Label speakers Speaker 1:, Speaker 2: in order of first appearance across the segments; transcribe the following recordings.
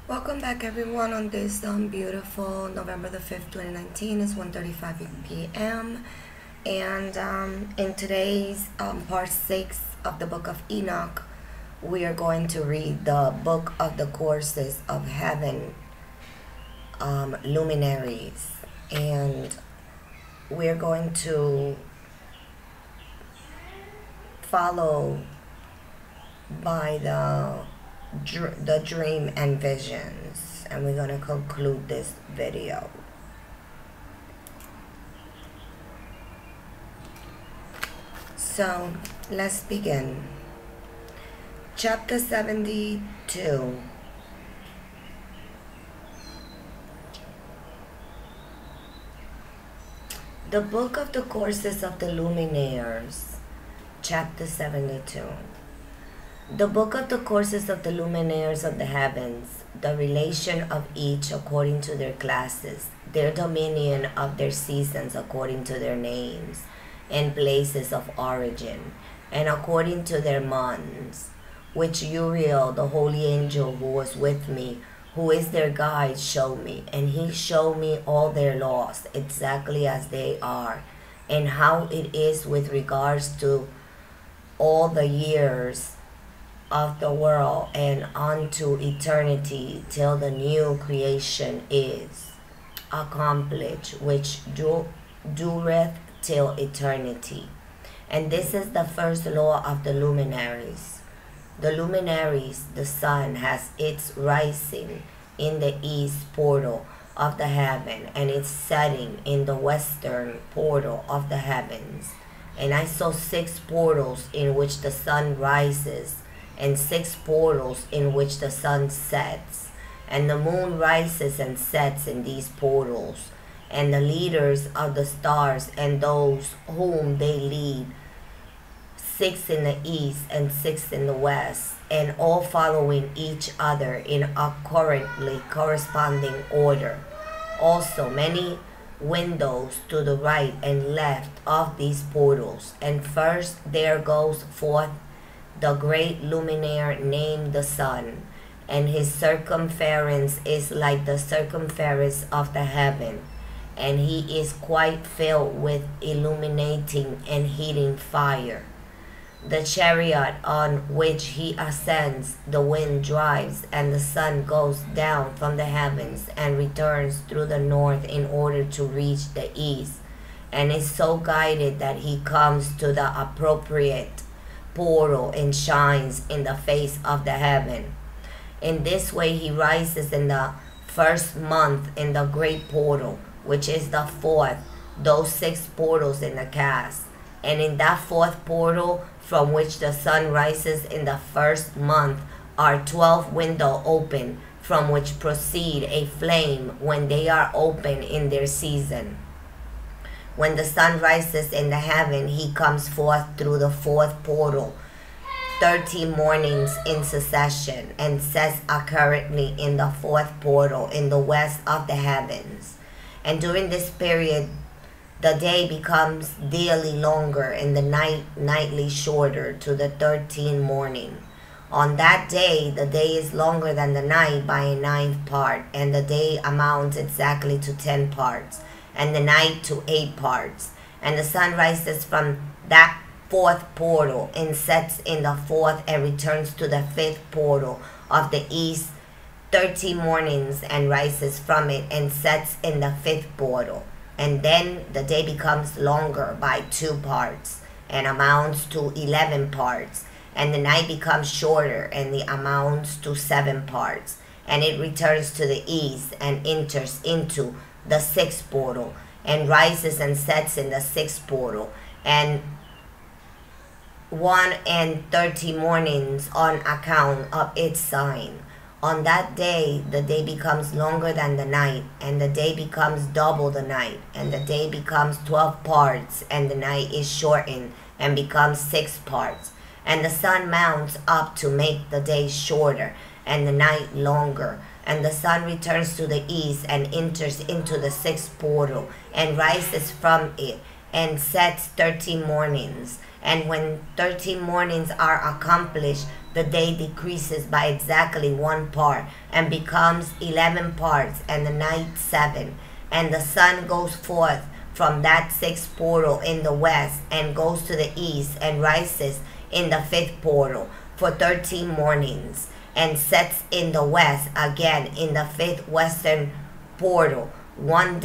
Speaker 1: Welcome back everyone on this beautiful November the 5th, 2019. It's 1:35 p.m. And in today's part 6 of the book of Enoch, we are going to read the book of the courses of heaven, Luminaries. And we're going to follow by the dream and visions, and we're going to conclude this video. So let's begin. Chapter 72. The book of the courses of the Luminaries, chapter 72. The book of the courses of the luminaries of the heavens, the relation of each according to their classes, their dominion of their seasons according to their names and places of origin, and according to their months, which Uriel, the holy angel who was with me, who is their guide, showed me, and he showed me all their laws exactly as they are, and how it is with regards to all the years of the world and unto eternity till the new creation is accomplished, which dureth till eternity. And this is the first law of the luminaries. The luminaries, the sun has its rising in the east portal of the heaven, and its setting in the western portal of the heavens. And I saw 6 portals in which the sun rises, and 6 portals in which the sun sets, and the moon rises and sets in these portals, and the leaders of the stars and those whom they lead, 6 in the east and 6 in the west, and all following each other in a currently corresponding order. Also many windows to the right and left of these portals, and first there goes forth the great luminaire named the sun, and his circumference is like the circumference of the heaven, and he is quite filled with illuminating and heating fire. The chariot on which he ascends, the wind drives, and the sun goes down from the heavens and returns through the north in order to reach the east, and is so guided that he comes to the appropriate portal and shines in the face of the heaven. In this way he rises in the first month in the great portal, which is the 4th, those 6 portals in the cast. And in that 4th portal from which the sun rises in the first month are 12 windows open, from which proceed a flame when they are open in their season. When the sun rises in the heaven, he comes forth through the 4th portal 30 mornings in succession, and sets currently in the 4th portal in the west of the heavens. And during this period, the day becomes daily longer, and the night nightly shorter to the 13th morning. On that day, the day is longer than the night by a 9th part, and the day amounts exactly to 10 parts, and the night to 8 parts. And the sun rises from that 4th portal and sets in the 4th and returns to the 5th portal of the east 30 mornings, and rises from it and sets in the 5th portal. And then the day becomes longer by 2 parts and amounts to 11 parts, and the night becomes shorter and it amounts to 7 parts, and it returns to the east and enters into the 6th portal, and rises and sets in the 6th portal, and 1 and 30 mornings on account of its sign. On that day, the day becomes longer than the night, and the day becomes double the night, and the day becomes 12 parts, and the night is shortened and becomes 6 parts. And the sun mounts up to make the day shorter and the night longer. And the sun returns to the east and enters into the 6th portal and rises from it and sets 13 mornings. And when 13 mornings are accomplished, the day decreases by exactly 1 part and becomes 11 parts, and the night 7. And the sun goes forth from that 6th portal in the west and goes to the east and rises in the 5th portal for 13 mornings and sets in the west again in the 5th western portal. On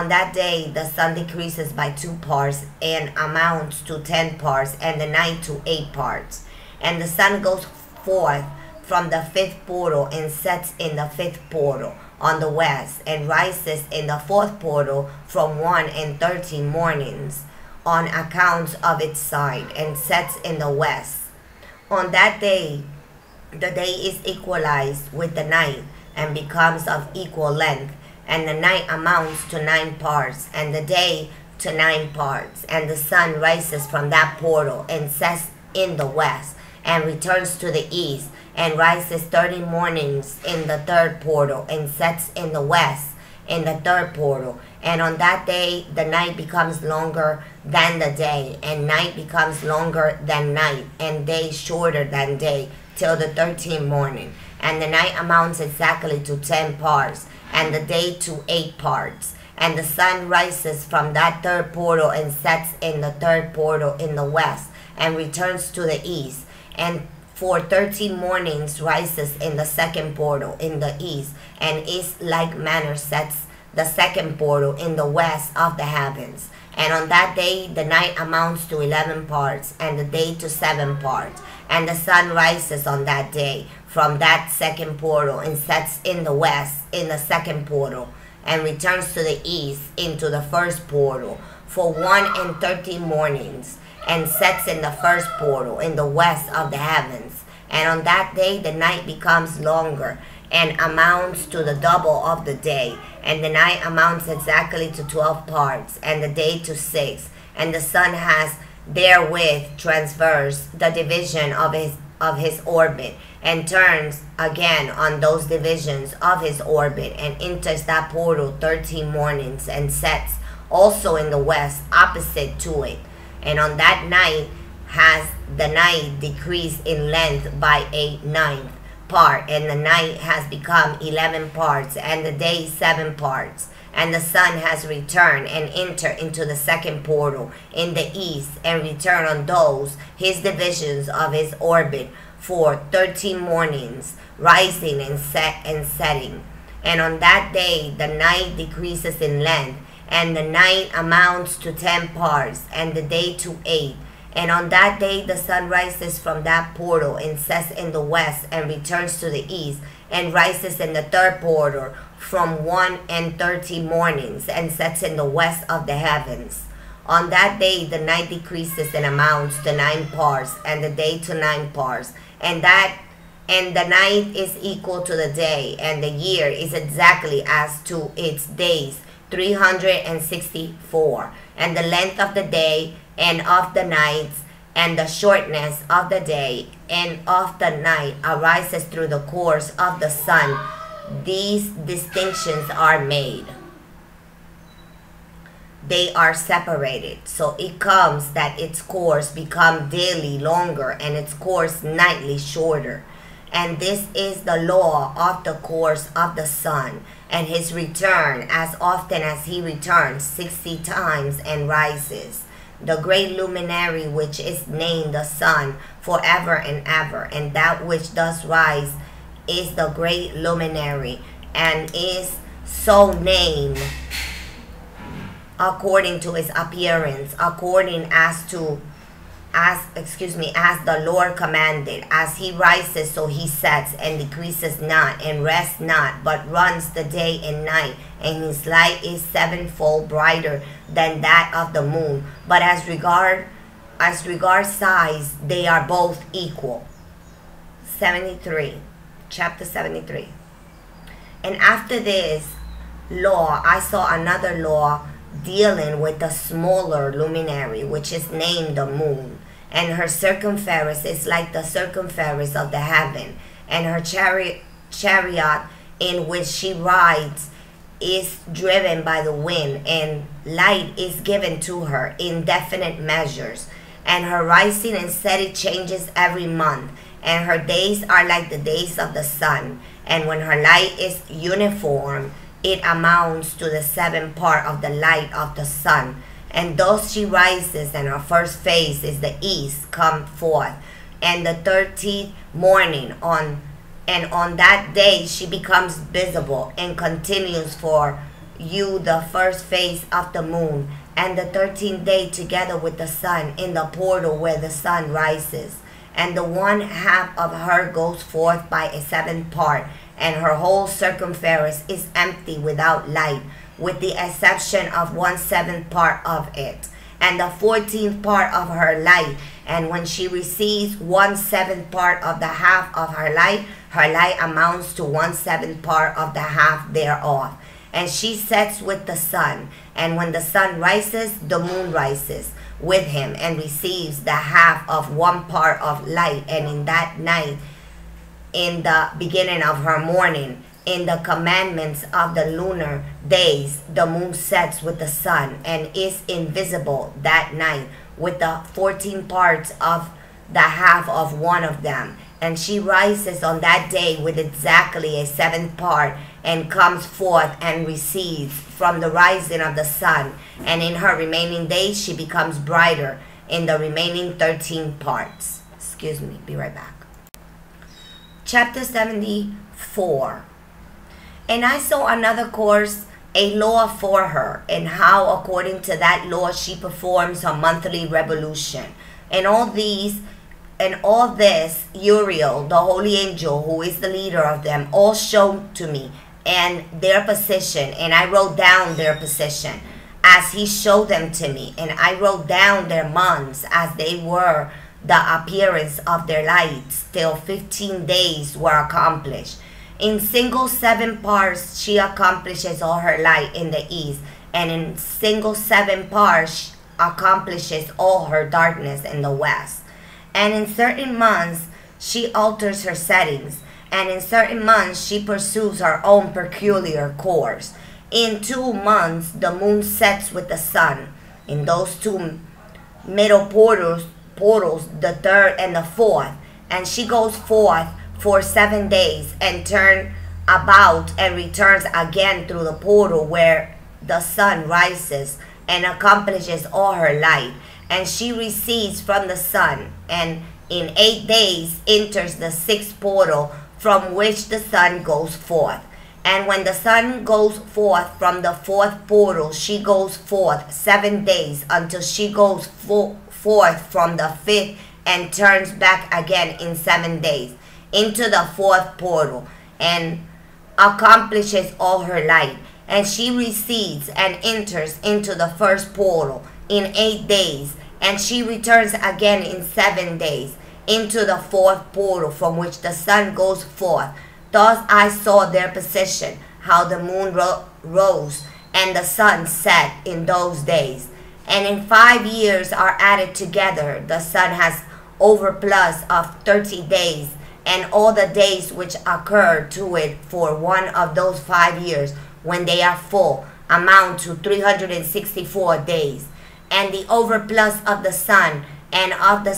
Speaker 1: that day the sun decreases by 2 parts and amounts to 10 parts, and the night to 8 parts. And the sun goes forth from the 5th portal and sets in the 5th portal on the west and rises in the 4th portal from 1 and 13 mornings on account of its side, and sets in the west. On that day the day is equalized with the night and becomes of equal length, and the night amounts to 9 parts, and the day to 9 parts. And the sun rises from that portal and sets in the west, and returns to the east, and rises 30 mornings in the 3rd portal, and sets in the west in the 3rd portal. And on that day the night becomes longer than the day, and night becomes longer than night, and day shorter than day, till the 13th morning. And the night amounts exactly to 10 parts, and the day to 8 parts. And the sun rises from that 3rd portal and sets in the 3rd portal in the west, and returns to the east, and for 13 mornings rises in the 2nd portal in the east, and is like manner sets the 2nd portal in the west of the heavens. And on that day the night amounts to 11 parts, and the day to 7 parts. And the sun rises on that day from that 2nd portal and sets in the west in the 2nd portal, and returns to the east into the 1st portal for 1 and 13 mornings, and sets in the 1st portal in the west of the heavens. And on that day the night becomes longer and amounts to the double of the day, and the night amounts exactly to 12 parts, and the day to 6. And the sun has therewith traversed the division of his orbit, and turns again on those divisions of his orbit, and enters that portal 13 mornings, and sets also in the west opposite to it. And on that night has the night decreased in length by a 9th part, and the night has become 11 parts, and the day 7 parts. And the sun has returned and entered into the 2nd portal in the east, and returned on those his divisions of his orbit for 13 mornings, rising and setting. And on that day the night decreases in length, and the night amounts to 10 parts, and the day to 8. And on that day the sun rises from that portal and sets in the west, and returns to the east, and rises in the 3rd portal from 1 and 13 mornings, and sets in the west of the heavens. On that day the night decreases and amounts to 9 parts, and the day to 9 parts. And the night is equal to the day, and the year is exactly as to its days, 364. And the length of the day and of the nights, and the shortness of the day and of the night, arises through the course of the sun. These distinctions are made. They are separated. So it comes that its course become daily longer, and its course nightly shorter. And this is the law of the course of the sun, and his return, as often as he returns 60 times and rises. The great luminary which is named the sun forever and ever, and that which does rise is the great luminary, and is so named according to his appearance, according as the Lord commanded. As he rises, so he sets, and decreases not, and rests not, but runs the day and night, and his light is 7-fold brighter than that of the moon. But as regards size, they are both equal. 73, chapter 73. And after this law, I saw another law dealing with the smaller luminary, which is named the moon. And her circumference is like the circumference of the heaven, and her chariot in which she rides is driven by the wind, and light is given to her in definite measures. and her rising and setting changes every month, and her days are like the days of the sun. And when her light is uniform, it amounts to the 7th part of the light of the sun. And thus she rises, and her first phase is the east, come forth, and the 13th morning on that day she becomes visible, and continues for you the first phase of the moon, and the 13th day together with the sun in the portal where the sun rises. And the 1/2 of her goes forth by a 7th part, and her whole circumference is empty without light, with the exception of 1/7 part of it, and the 14th part of her light. And when she receives 1/7 part of the half of her light amounts to 1/7 part of the half thereof. And she sets with the sun, and when the sun rises, the moon rises with him, and receives the half of 1 part of light. And in that night, in the beginning of her morning, in the commandments of the lunar days, the moon sets with the sun, and is invisible that night with the 14 parts of the half of one of them. And she rises on that day with exactly a 7th part, and comes forth and recedes from the rising of the sun. And in her remaining days she becomes brighter in the remaining 13 parts. Excuse me, be right back. Chapter 74. And I saw another course, a law for her, and how according to that law she performs her monthly revolution. And all this Uriel, the holy angel, who is the leader of them, all showed to me, and their position, and I wrote down their position as he showed them to me, and I wrote down their months as they were the appearance of their lights, till 15 days were accomplished. In single 7 parts she accomplishes all her light in the east, and in single 7 parts accomplishes all her darkness in the west. And in certain months she alters her settings, and in certain months she pursues her own peculiar course. In 2 months the moon sets with the sun. In those 2 middle portals, the 3rd and the 4th, and she goes forth for 7 days, and turn about and returns again through the portal where the sun rises, and accomplishes all her light. And she recedes from the sun, and in 8 days enters the 6th portal, from which the sun goes forth. And when the sun goes forth from the 4th portal, she goes forth 7 days, until she goes forth from the 5th, and turns back again in 7 days into the 4th portal, and accomplishes all her light. And she recedes and enters into the 1st portal in 8 days, and she returns again in 7 days into the 4th portal, from which the sun goes forth. Thus I saw their position, how the moon rose and the sun set in those days. And in 5 years are added together, the sun has overplus of 30 days, and all the days which occur to it for one of those 5 years, when they are full, amount to 364 days. And the overplus of the sun and of the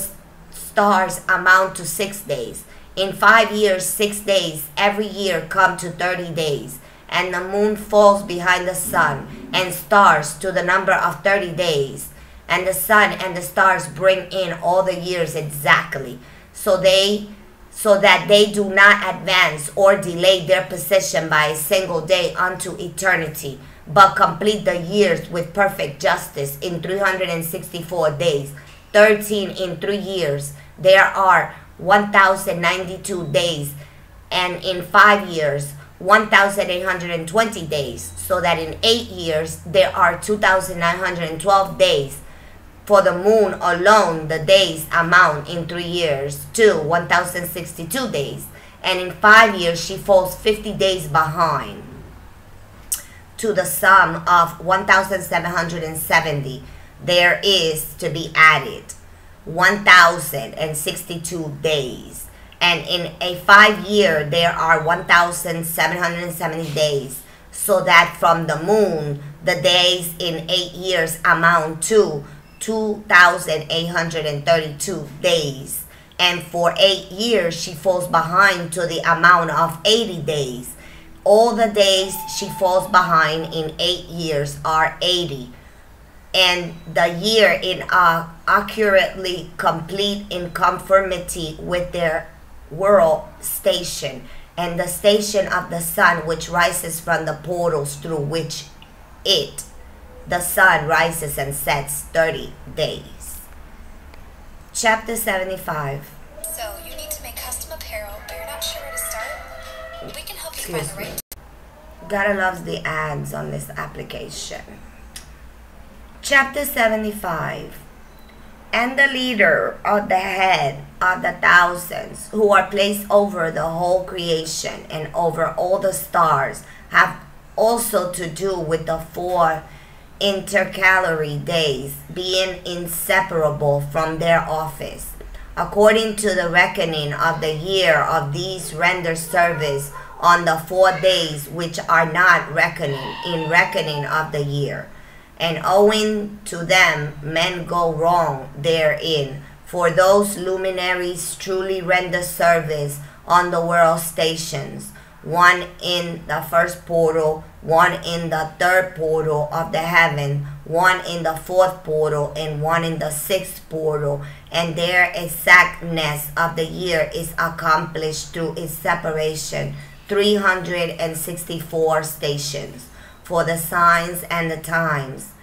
Speaker 1: stars amount to 6 days. In 5 years, 6 days every year come to 30 days. And the moon falls behind the sun and stars to the number of 30 days. And the sun and the stars bring in all the years exactly, so that they do not advance or delay their position by a single day unto eternity, but complete the years with perfect justice in 364 days, 13 in 3 years. There are 1,092 days, and in 5 years 1,820 days, so that in 8 years there are 2,912 days. For the moon alone, the days amount in 3 years to 1,062 days, and in 5 years she falls 50 days behind, to the sum of 1,770. There is to be added 1,062 days. And in a 5 year there are 1,770 days, so that from the moon the days in 8 years amount to 2,832 days. And for 8 years she falls behind to the amount of 80 days. All the days she falls behind in 8 years are 80. And the year in accurately complete in conformity with their world station, and the station of the sun which rises from the portals through which the sun rises and sets 30 days. Chapter 75.
Speaker 2: So you need to make custom apparel, but you're not sure where to start? We can help you find the right.
Speaker 1: Gotta love the ads on this application. Chapter 75. And the leader of the head of the thousands who are placed over the whole creation and over all the stars have also to do with the 4 intercalary days, being inseparable from their office. According to the reckoning of the year of these render service on the 4 days which are not reckoning in reckoning of the year. And owing to them men go wrong therein, for those luminaries truly render service on the world stations, one in the first portal, one in the third portal of the heaven, one in the fourth portal, and one in the sixth portal, and their exactness of the year is accomplished through its separation, 364 stations, for the signs and the times,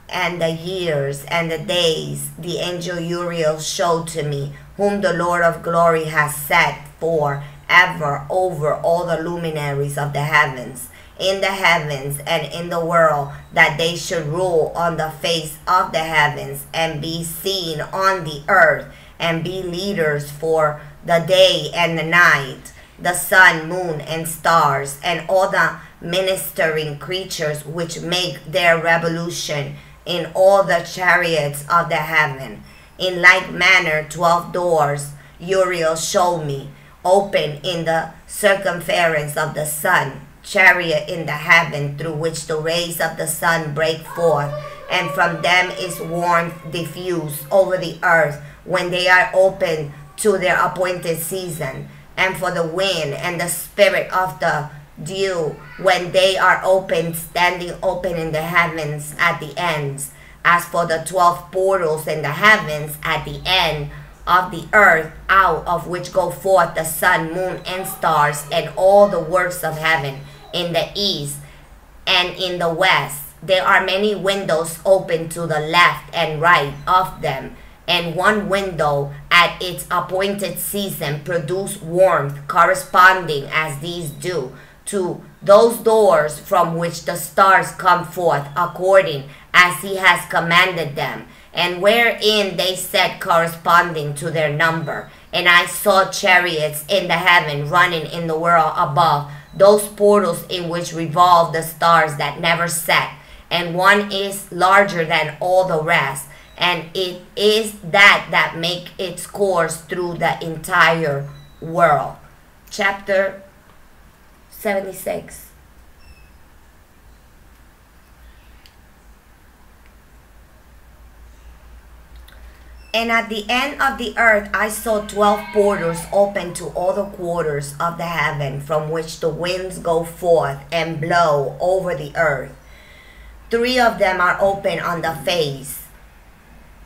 Speaker 1: and the years and the days the angel Uriel showed to me, whom the Lord of glory has set for ever over all the luminaries of the heavens, in the heavens and in the world, that they should rule on the face of the heavens and be seen on the earth, and be leaders for the day and the night, the sun, moon, and stars, and all the ministering creatures which make their revolution in all the chariots of the heaven. In like manner 12 doors Uriel showed me, open in the circumference of the sun, chariot in the heaven, through which the rays of the sun break forth, and from them is warmth diffused over the earth when they are open to their appointed season, and for the wind and the spirit of the dew when they are open, standing open in the heavens at the ends. As for the 12 portals in the heavens at the end of the earth, out of which go forth the sun, moon, and stars, and all the works of heaven, in the east and in the west, there are many windows open to the left and right of them, and one window at its appointed season produce warmth corresponding as these do to those doors from which the stars come forth, according as he has commanded them, and wherein they set corresponding to their number. And I saw chariots in the heaven running in the world above, those portals in which revolve the stars that never set, and one is larger than all the rest, and it is that make its course through the entire world. Chapter 76. And at the end of the earth I saw 12 portals open to all the quarters of the heaven, from which the winds go forth and blow over the earth. 3 of them are open on the face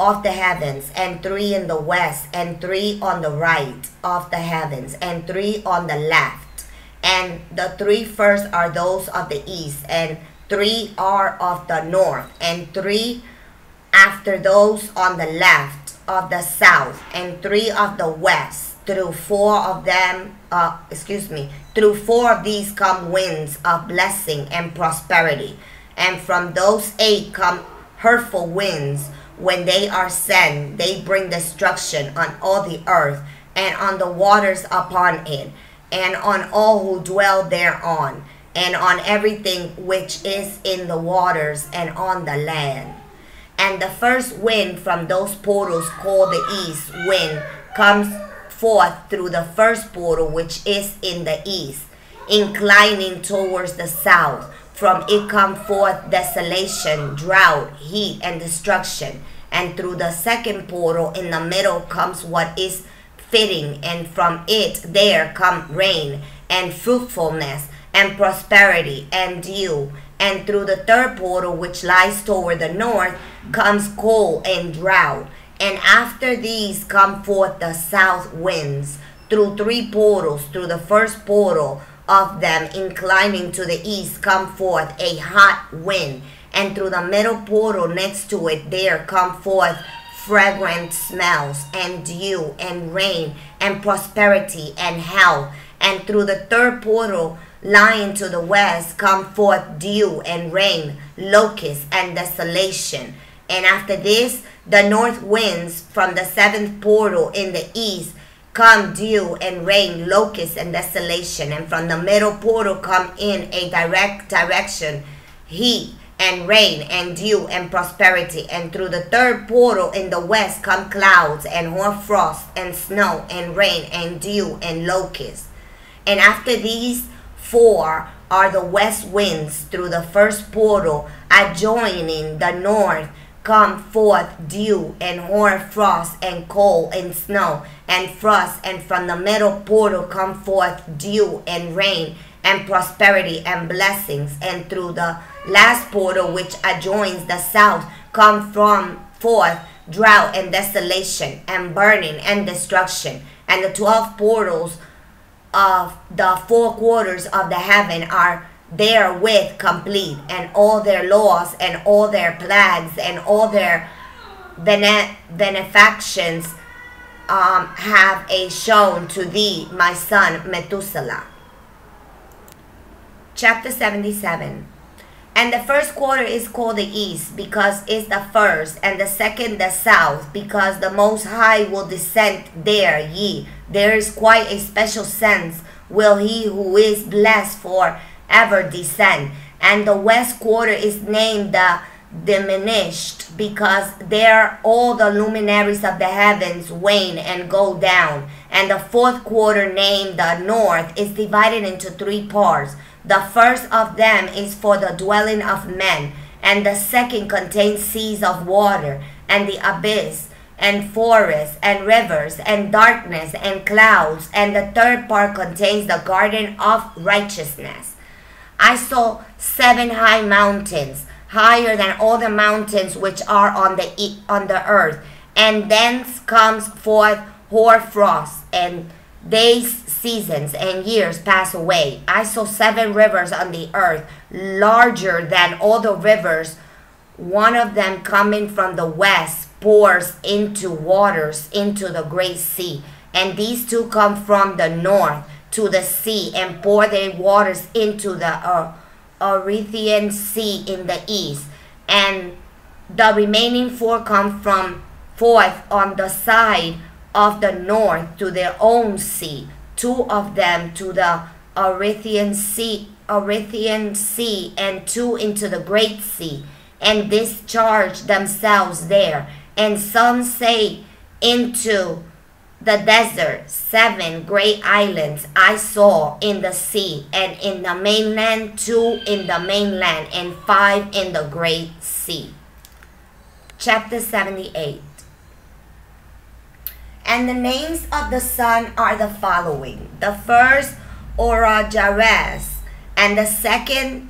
Speaker 1: of the heavens, and 3 in the west, and 3 on the right of the heavens, and 3 on the left. And the 3 first are those of the east, and 3 are of the north, and 3 after those on the left of the south, and 3 of the west. Through 4 of them, through 4 of these come winds of blessing and prosperity, and from those 8 come hurtful winds. When they are sent, they bring destruction on all the earth, and on the waters upon it, and on all who dwell thereon, and on everything which is in the waters and on the land. And the first wind from those portals, called the east wind, comes forth through the first portal which is in the east, inclining towards the south. From it come forth desolation, drought, heat, and destruction. And through the second portal in the middle comes what is fitting, and from it there come rain and fruitfulness and prosperity and dew. And through the third portal, which lies toward the north, comes cold and drought. And after these come forth the south winds through three portals. Through the first portal of them, inclining to the east, come forth a hot wind. And through the middle portal next to it, there come forth fragrant smells and dew and rain and prosperity and health. And through the third portal lying to the west come forth dew and rain, locusts and desolation. And after this, the north winds from the seventh portal in the east come dew and rain, locusts and desolation. And from the middle portal come in a direct direction, heat and rain and dew and prosperity. And through the third portal in the west come clouds and hoar frost and snow and rain and dew and locusts. And after these four are the west winds through the first portal adjoining the north come forth dew and hoar frost and cold and snow and frost. And from the middle portal come forth dew and rain and prosperity and blessings. And through the last portal, which adjoins the south, come from forth drought and desolation and burning and destruction. And the 12 portals of the four quarters of the heaven are therewith complete, and all their laws and all their plagues and all their benefactions have a shown to thee, my son Methuselah. Chapter 77. And the first quarter is called the east, because it's the first, and the second the south, because the Most High will descend there. There is quite a special sense, will he who is blessed forever descend. And the west quarter is named the diminished, because there all the luminaries of the heavens wane and go down. And the fourth quarter, named the north, is divided into three parts. The first of them is for the dwelling of men, and the second contains seas of water, and the abyss, and forests, and rivers, and darkness, and clouds, and the third part contains the garden of righteousness. I saw 7 high mountains, higher than all the mountains which are on the earth, and thence comes forth hoar frost, and days, seasons, and years pass away. I saw 7 rivers on the earth, larger than all the rivers. One of them coming from the west pours into waters into the great sea. And these two come from the north to the sea and pour their waters into the Erythraean Sea in the east. And the remaining 4 come from forth on the side of the north to their own sea. 2 of them to the Erythraean Sea, and 2 into the great sea, and discharge themselves there. And some say into the desert. 7 great islands I saw in the sea, and in the mainland 2 in the mainland, and 5 in the great sea. Chapter 78. And the names of the sun are the following: the first Orajares, and the second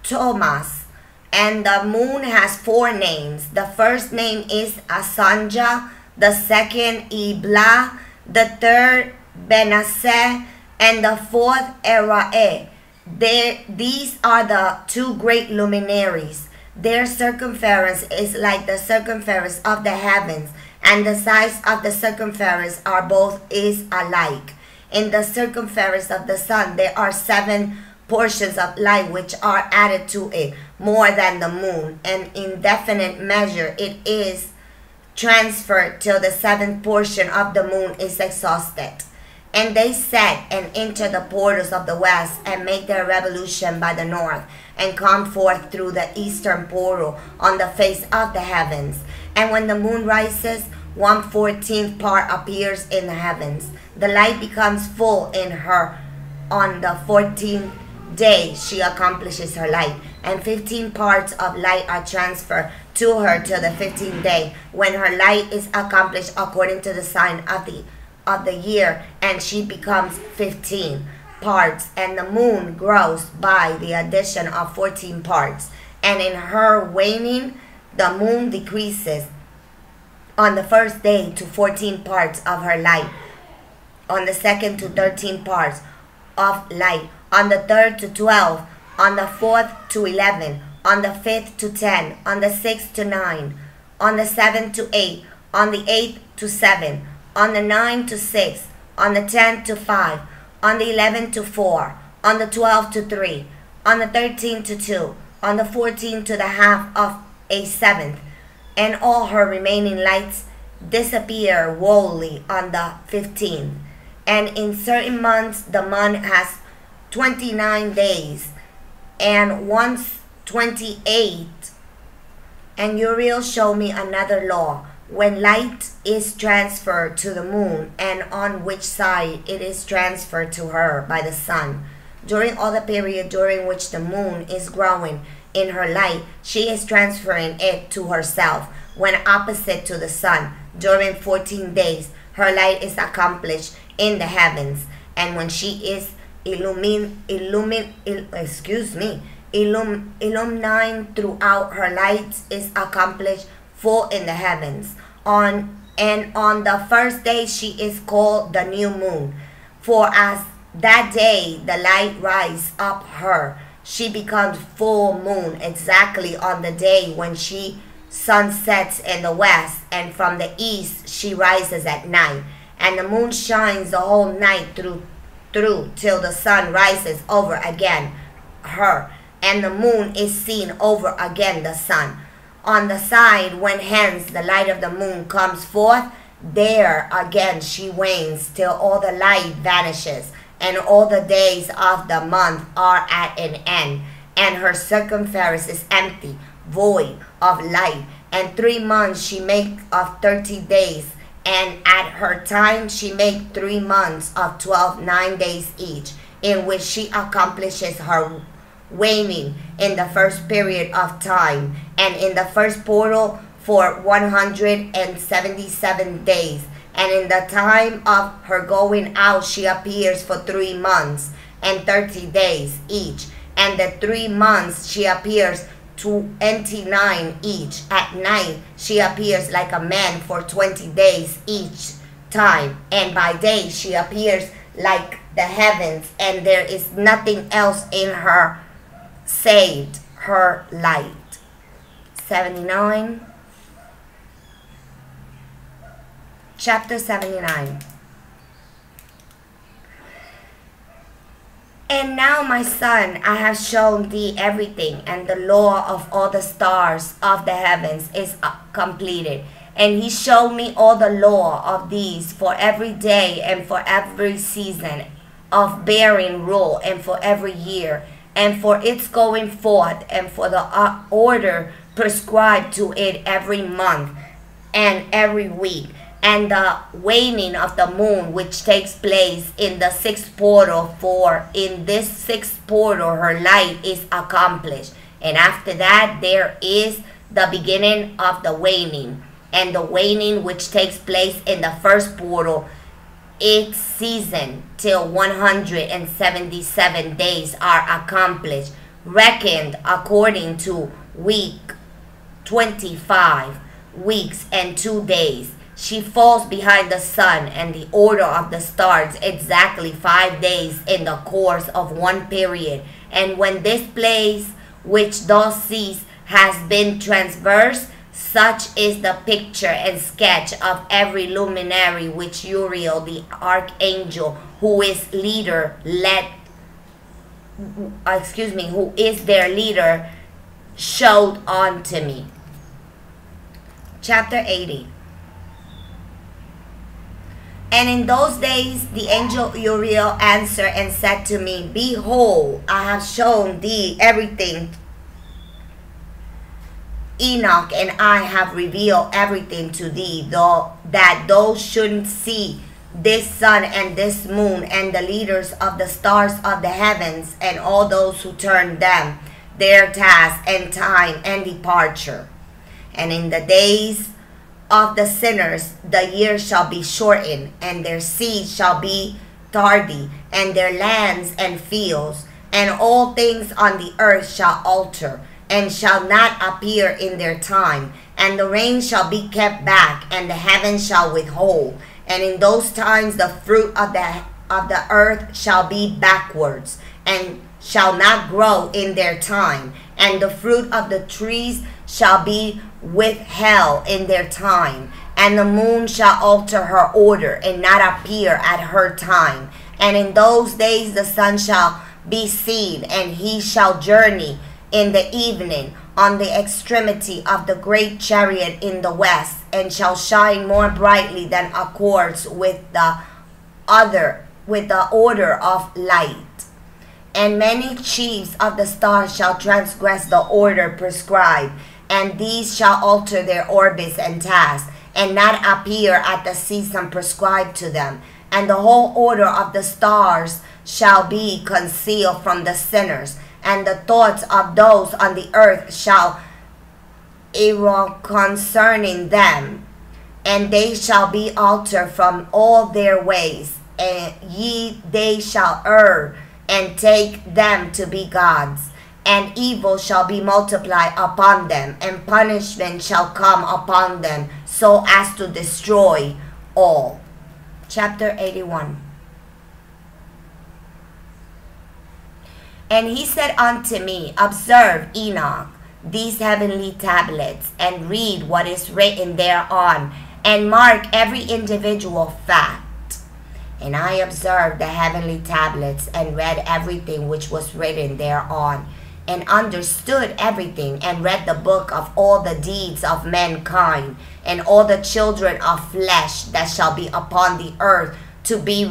Speaker 1: Thomas. And the moon has 4 names. The first name is Asanja, the second Ibla, the third Benaseh, and the fourth Erae. These are the 2 great luminaries. Their circumference is like the circumference of the heavens, and the size of the circumference are both is alike. In the circumference of the sun there are 7 portions of light which are added to it, more than the moon, and in definite measure it is transferred till the 7th portion of the moon is exhausted. And they set and enter the portals of the west, and make their revolution by the north, and come forth through the eastern portal on the face of the heavens. And when the moon rises, 1/14th part appears in the heavens. The light becomes full in her. On the 14th day she accomplishes her light. and 15 parts of light are transferred to her till the 15th day, when her light is accomplished according to the sign of the year, and she becomes 15 parts, and the moon grows by the addition of 14 parts. And in her waning, the moon decreases on the first day to 14 parts of her light, on the second to 13 parts of light, on the third to 12, on the fourth to 11, on the fifth to 10, on the sixth to 9, on the seventh to 8, on the eighth to 7, on the ninth to 6, on the 10th to 5, on the 11th to 4, on the 12th to 3, on the 13th to 2, on the 14th to the half of a seventh, and all her remaining lights disappear wholly on the 15th. And in certain months the month has 29 days, and once 28. And Uriel showed me another law, when light is transferred to the moon, and on which side it is transferred to her by the sun. During all the period during which the moon is growing in her light, she is transferring it to herself. When opposite to the sun, during 14 days, her light is accomplished in the heavens. And when she is illumined throughout, her light is accomplished full in the heavens. On the first day she is called the new moon, for as that day the light rise up her, she becomes full moon exactly on the day when sun sets in the west, and from the east she rises at night. And the moon shines the whole night through till the sun rises over again her, and the moon is seen over again the sun. On the side when hence the light of the moon comes forth, there again she wanes till all the light vanishes, and all the days of the month are at an end, and her circumference is empty, void of light. And 3 months she make of 30 days, and at her time she make 3 months of 12 9 days each, in which she accomplishes her waning in the first period of time, and in the first portal for 177 days. And in the time of her going out she appears for 3 months and 30 days each, and the 3 months she appears 29 each. At night she appears like a man for 20 days each time, and by day she appears like the heavens, and there is nothing else in her saved her light. 79. Chapter 79. And now, my son, I have shown thee everything, and the law of all the stars of the heavens is completed. And he showed me all the law of these for every day and for every season of bearing rule, and for every year, and for its going forth, and for the order prescribed to it every month and every week, and the waning of the moon which takes place in the 6th portal, for in this 6th portal her light is accomplished. And after that there is the beginning of the waning, and the waning which takes place in the 1st portal, its season till 177 days are accomplished, reckoned according to week 25 weeks and 2 days. She falls behind the sun and the order of the stars exactly 5 days in the course of one period. And when this place which thou seest has been traversed, such is the picture and sketch of every luminary which Uriel the archangel, who is their leader, showed unto me. Chapter 80. And in those days the angel Uriel answered and said to me, Behold, I have shown thee everything, Enoch, and I have revealed everything to thee, that thou shouldn't see this sun and this moon, and the leaders of the stars of the heavens, and all those who turn them. their task and time and departure. And in the days of the sinners the year shall be shortened, and their seed shall be tardy, and their lands and fields, and all things on the earth shall alter, and shall not appear in their time, and the rain shall be kept back, and the heavens shall withhold. And in those times the fruit of the earth shall be backwards, and shall not grow in their time, and the fruit of the trees shall be withheld in their time, and the moon shall alter her order, and not appear at her time. And in those days the sun shall be seen, and he shall journey in the evening on the extremity of the great chariot in the west, and shall shine more brightly than accords with the order of light. And many chiefs of the stars shall transgress the order prescribed, and these shall alter their orbits and tasks, and not appear at the season prescribed to them. And the whole order of the stars shall be concealed from the sinners, and the thoughts of those on the earth shall err concerning them, and they shall be altered from all their ways, and they shall err, and take them to be gods. And evil shall be multiplied upon them, and punishment shall come upon them, so as to destroy all. Chapter 81. And he said unto me, Observe, Enoch, these heavenly tablets, and read what is written thereon, and mark every individual fact. And I observed the heavenly tablets, and read everything which was written thereon, and understood everything, and read the book of all the deeds of mankind, and all the children of flesh that shall be upon the earth, to be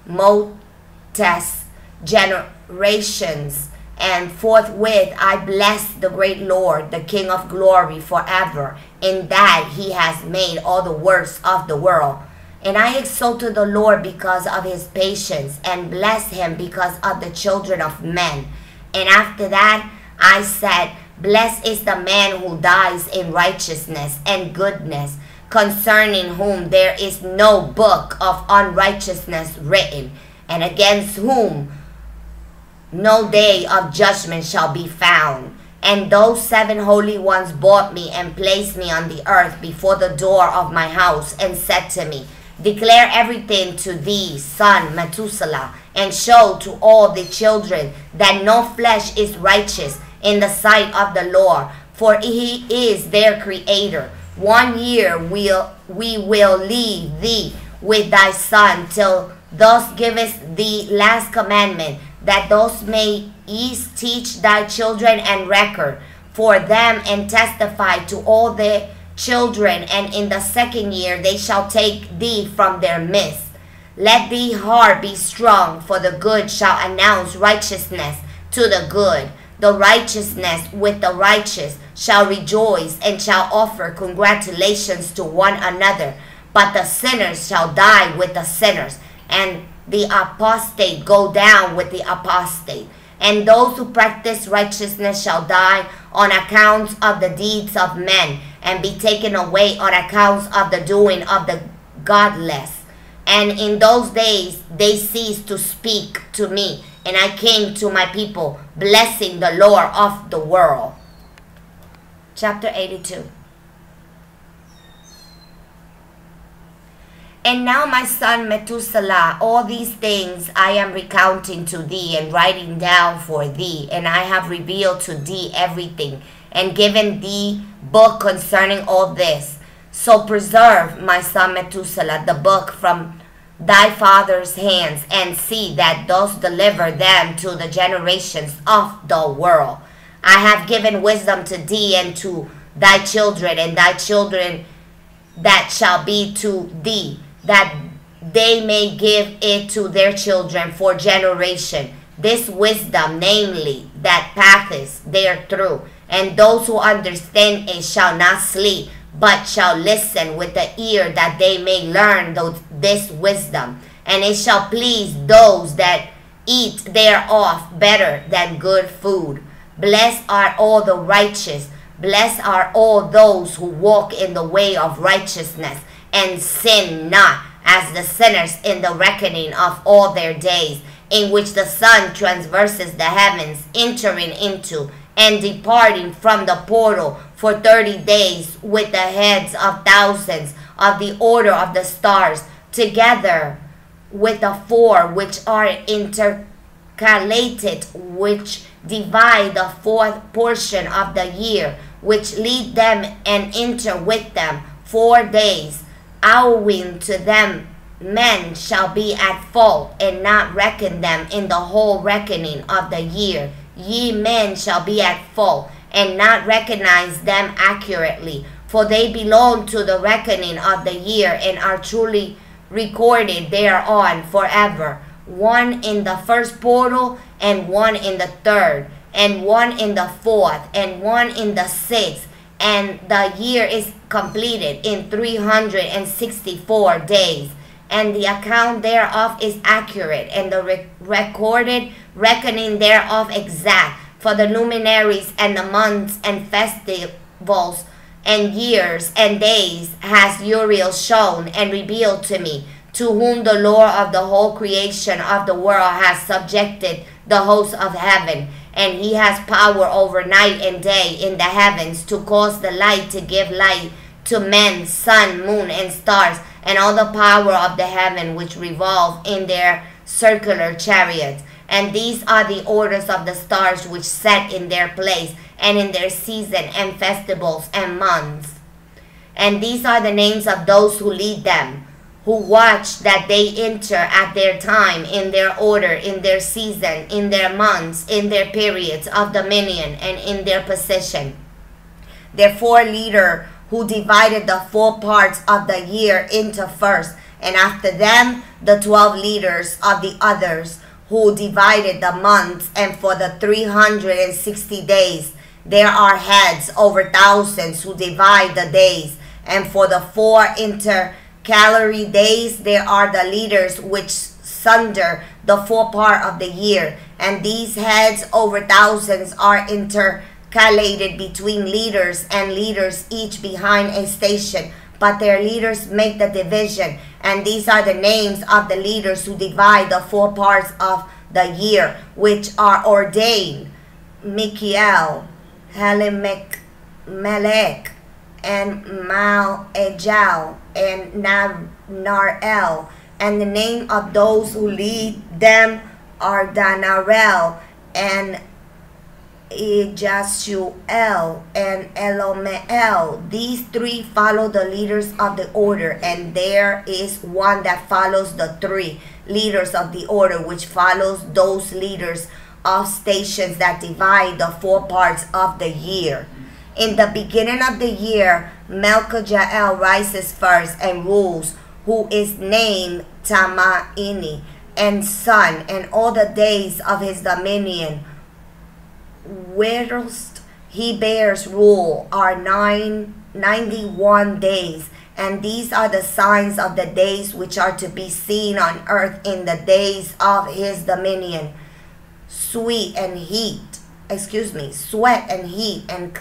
Speaker 1: remotest generations. And forthwith I blessed the great Lord, the King of glory, forever, in that he has made all the works of the world. And I exalted the Lord because of his patience, and blessed him because of the children of men. And after that I said, Blessed is the man who dies in righteousness and goodness, concerning whom there is no book of unrighteousness written, and against whom no day of judgment shall be found. And those 7 holy ones brought me and placed me on the earth before the door of my house, and said to me, Declare everything to thee, son Methuselah, and show to all the children that no flesh is righteous in the sight of the Lord, for he is their creator. 1 year we will leave thee with thy son, till thou givest the last commandment, that thou mayest teach thy children and record for them, and testify to all the children. And in the 2nd year they shall take thee from their midst. Let thee heart be strong, for the good shall announce righteousness to the good. The righteousness with the righteous shall rejoice, and shall offer congratulations to one another. But the sinners shall die with the sinners, and the apostate go down with the apostate. And those who practice righteousness shall die on account of the deeds of men, and be taken away on account of the doing of the godless. And in those days they ceased to speak to me, and I came to my people, blessing the Lord of the world. Chapter 82. And now, my son Methuselah, all these things I am recounting to thee, and writing down for thee, and I have revealed to thee everything, and given thee book concerning all this. So preserve, my son Methuselah, the book from thy father's hands, and see that thou deliver them to the generations of the world. I have given wisdom to thee, and to thy children, and thy children that shall be to thee, that they may give it to their children for generation. This wisdom, namely, that passeth therethrough. And those who understand it shall not sleep, but shall listen with the ear, that they may learn this wisdom. And it shall please those that eat thereof better than good food. Blessed are all the righteous. Blessed are all those who walk in the way of righteousness and sin not, as the sinners in the reckoning of all their days, in which the sun transverses the heavens, entering into and departing from the portal for 30 days, with the heads of thousands of the order of the stars, together with the four which are intercalated, which divide the fourth portion of the year, which lead them and enter with them 4 days. Owing to them men shall be at fault, and not reckon them in the whole reckoning of the year. Ye men shall be at fault, and not recognize them accurately, for they belong to the reckoning of the year, and are truly recorded thereon forever. One in the first portal, and one in the third, and one in the fourth, and one in the sixth. And the year is completed in 364 days. And the account thereof is accurate, and the recorded reckoning thereof exact. For the luminaries and the months and festivals and years and days has Uriel shown and revealed to me, to whom the Lord of the whole creation of the world has subjected the hosts of heaven. And he has power over night and day in the heavens, to cause the light to give light to men, sun, moon, and stars, and all the power of the heaven which revolve in their circular chariots. And these are the orders of the stars which set in their place, and in their season and festivals and months. And these are the names of those who lead them, who watch that they enter at their time, in their order, in their season, in their months, in their periods of dominion, and in their possession. Therefore leader, who divided the 4 parts of the year into first, and after them the 12 leaders of the others, who divided the months, and for the 360 days there are heads over thousands who divide the days, and for the 4 intercalary days there are the leaders which sunder the 4 part of the year, and these heads over thousands are intercalated between leaders and leaders, each behind a station, but their leaders make the division. And these are the names of the leaders who divide the 4 parts of the year, which are ordained: Michael, Helimelech, and Malejal, and Narel. And the name of those who lead them are Danarel, and Ejasuel, and Elomeel. These 3 follow the leaders of the order, and there is one that follows the 3 leaders of the order, which follows those leaders of stations that divide the 4 parts of the year. In the beginning of the year, Melchijah rises first and rules, who is named Tamaini, and son, and all the days of his dominion, whilst he bears rule, are 91 days. And these are the signs of the days which are to be seen on earth in the days of his dominion: sweat and heat, and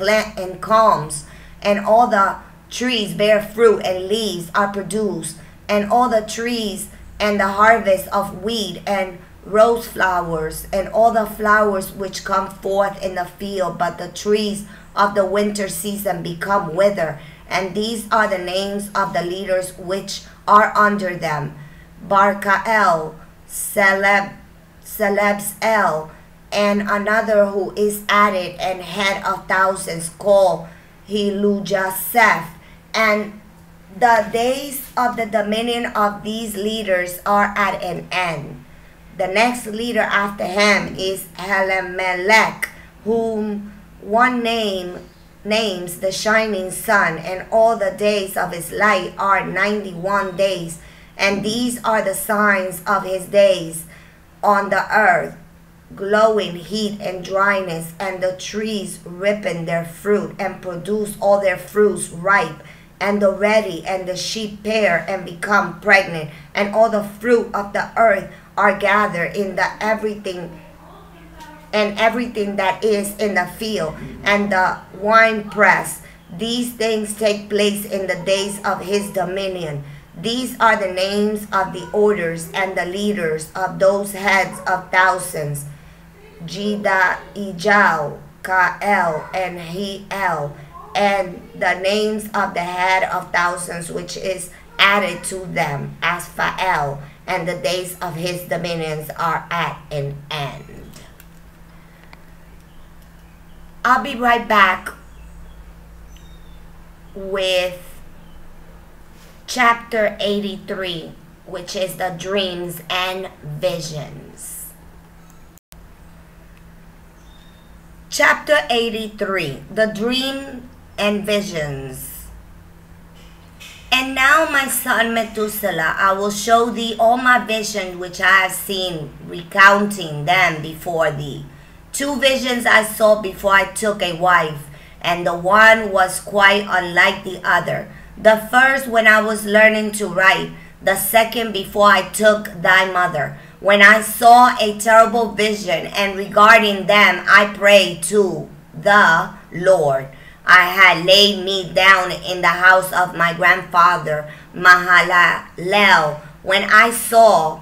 Speaker 1: calms, and all the trees bear fruit, and leaves are produced, and all the trees, and the harvest of wheat and rose flowers, and all the flowers which come forth in the field, but the trees of the winter season become wither. And these are the names of the leaders which are under them: Barkael, Celebsel, and another who is added, and head of thousands, called Helujaseph. And the days of the dominion of these leaders are at an end. The next leader after him is Helimelech, whom one names the shining sun, and all the days of his light are 91 days. And these are the signs of his days on the earth: glowing heat and dryness, and the trees ripen their fruit and produce all their fruits ripe, and the ready, and the sheep pair and become pregnant, and all the fruit of the earth are gathered in the everything and everything that is in the field, and the winepress. These things take place in the days of his dominion. These are the names of the orders and the leaders of those heads of thousands: Jedaiah, Kael, and Heel, and the names of the head of thousands which is added to them, as Phael, and the days of his dominions are at an end. I'll be right back with chapter 83, which is the dreams and visions. Chapter 83, the dream and visions. And now, my son Methuselah, I will show thee all my visions which I have seen, recounting them before thee. 2 visions I saw before I took a wife, and the one was quite unlike the other. The first when I was learning to write, the second before I took thy mother, when I saw a terrible vision, and regarding them I prayed to the Lord. I had laid me down in the house of my grandfather Mahalalel, when I saw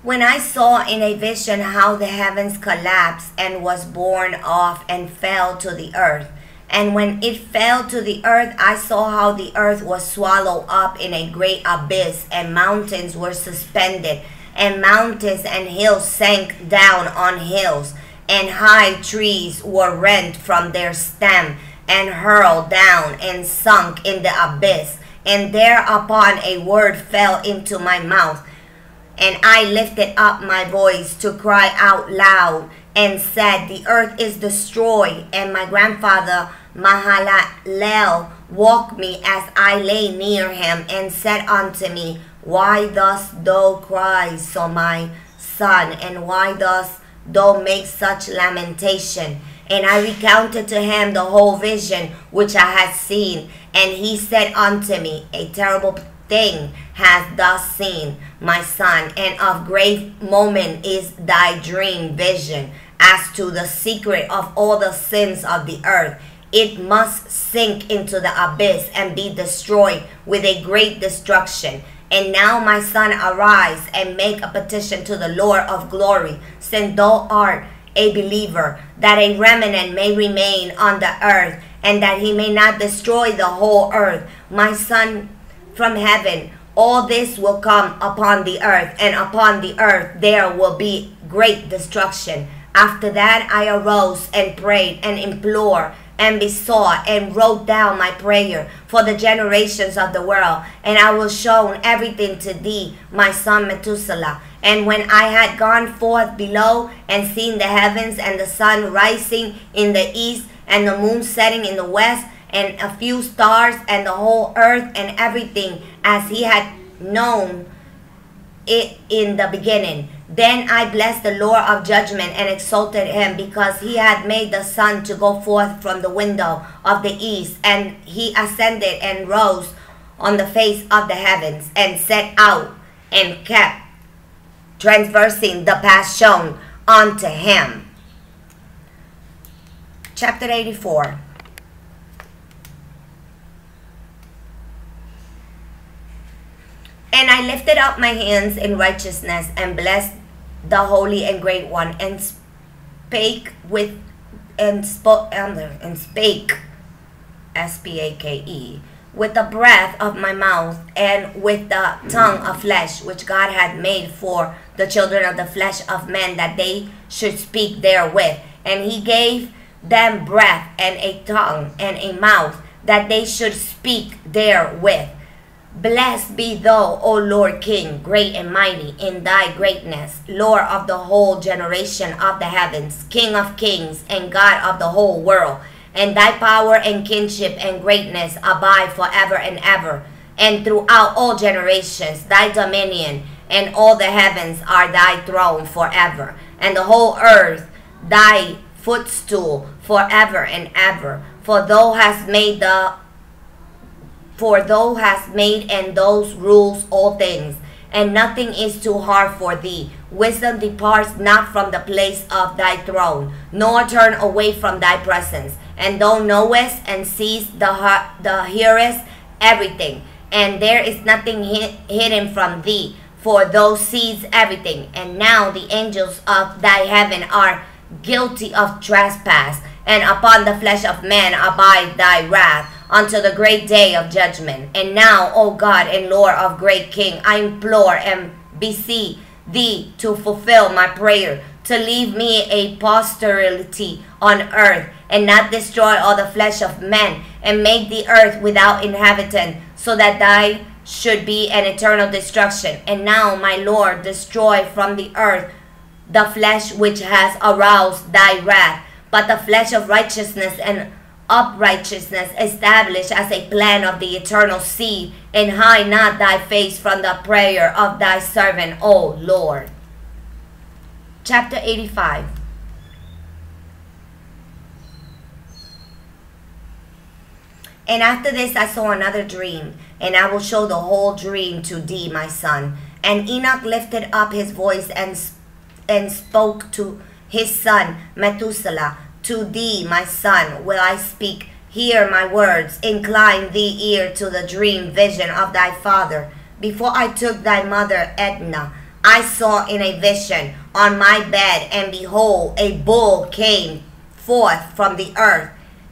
Speaker 1: when I saw in a vision how the heavens collapsed and was borne off and fell to the earth. And when it fell to the earth, I saw how the earth was swallowed up in a great abyss, and mountains were suspended, and mountains and hills sank down on hills, and high trees were rent from their stem, and hurled down, and sunk in the abyss. And thereupon a word fell into my mouth, and I lifted up my voice to cry out loud, and said, the earth is destroyed. And my grandfather Mahalalel woke me as I lay near him, and said unto me, why dost thou cry, so my son, and why dost thou make such lamentation? And I recounted to him the whole vision which I had seen. And he said unto me, a terrible thing hast thou seen, my son, and of great moment is thy dream vision. As to the secret of all the sins of the earth, it must sink into the abyss and be destroyed with a great destruction. And now, my son, arise and make a petition to the Lord of glory, since thou art a believer, that a remnant may remain on the earth, and that he may not destroy the whole earth. My son, from heaven, all this will come upon the earth, and upon the earth there will be great destruction. After that I arose and prayed and implored and besought and wrote down my prayer for the generations of the world. And I will show everything to thee, my son Methuselah. And when I had gone forth below and seen the heavens and the sun rising in the east and the moon setting in the west, and a few stars, and the whole earth and everything as he had known it in the beginning, then I blessed the Lord of judgment and exalted him, because he had made the sun to go forth from the window of the east. And he ascended and rose on the face of the heavens, and set out and kept transversing the path shown unto him. Chapter 84. And I lifted up my hands in righteousness, and blessed the Holy and Great One, and spake S-P-A-K-E, with the breath of my mouth, and with the tongue of flesh, which God had made for the children of the flesh of men, that they should speak therewith. And he gave them breath, and a tongue, and a mouth, that they should speak therewith. Blessed be thou, O Lord King, great and mighty in thy greatness, Lord of the whole generation of the heavens, King of kings, and God of the whole world. And thy power and kinship and greatness abide forever and ever. And throughout all generations, thy dominion and all the heavens are thy throne forever. And the whole earth thy footstool forever and ever. For thou hast made and those rules all things, and nothing is too hard for thee. Wisdom departs not from the place of thy throne, nor turn away from thy presence. And thou knowest and seest the hearest everything, and there is nothing hidden from thee, for thou seest everything. And now the angels of thy heaven are guilty of trespass, and upon the flesh of man abide thy wrath, until the great day of judgment. And now, O God and Lord of great King, I implore and beseech thee to fulfill my prayer, to leave me a posterity on earth, and not destroy all the flesh of men, and make the earth without inhabitant, so that thy should be an eternal destruction. And now, my Lord, destroy from the earth the flesh which has aroused thy wrath, but the flesh of righteousness and uprightness established as a plan of the eternal seed, and hide not thy face from the prayer of thy servant, O Lord. Chapter 85. And after this I saw another dream, and I will show the whole dream to thee, my son. And Enoch lifted up his voice and spoke to his son Methuselah, to thee, my son, will I speak. Hear my words. Incline thee ear to the dream vision of thy father. Before I took thy mother Edna, I saw in a vision on my bed, and behold, a bull came forth from the earth,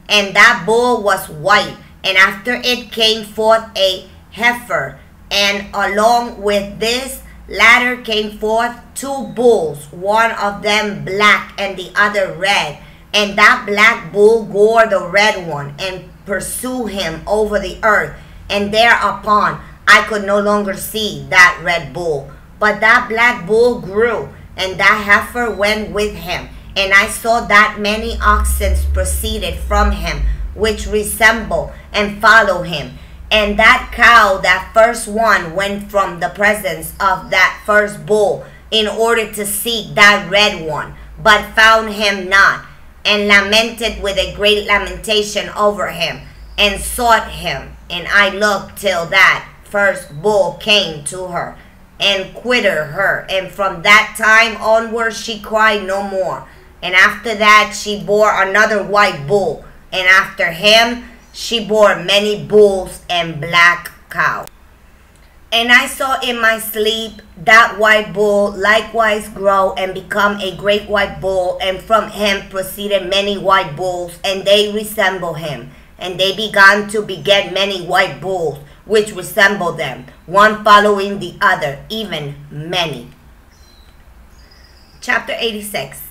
Speaker 1: and that bull was white, and after it came forth a heifer, and along with this latter came forth two bulls, one of them black and the other red. And that black bull gore the red one, and pursued him over the earth. And thereupon I could no longer see that red bull, but that black bull grew, and that heifer went with him. And I saw that many oxen proceeded from him, which resemble and follow him. And that cow, that first one, went from the presence of that first bull, in order to seek that red one, but found him not, and lamented with a great lamentation over him, and sought him. And I looked till that first bull came to her, and quitted her. And from that time onward she cried no more. And after that she bore another white bull, and after him she bore many bulls and black cows. And I saw in my sleep that white bull likewise grow and become a great white bull, and from him proceeded many white bulls, and they resemble him. And they began to beget many white bulls, which resemble them, one following the other, even many. Chapter 86.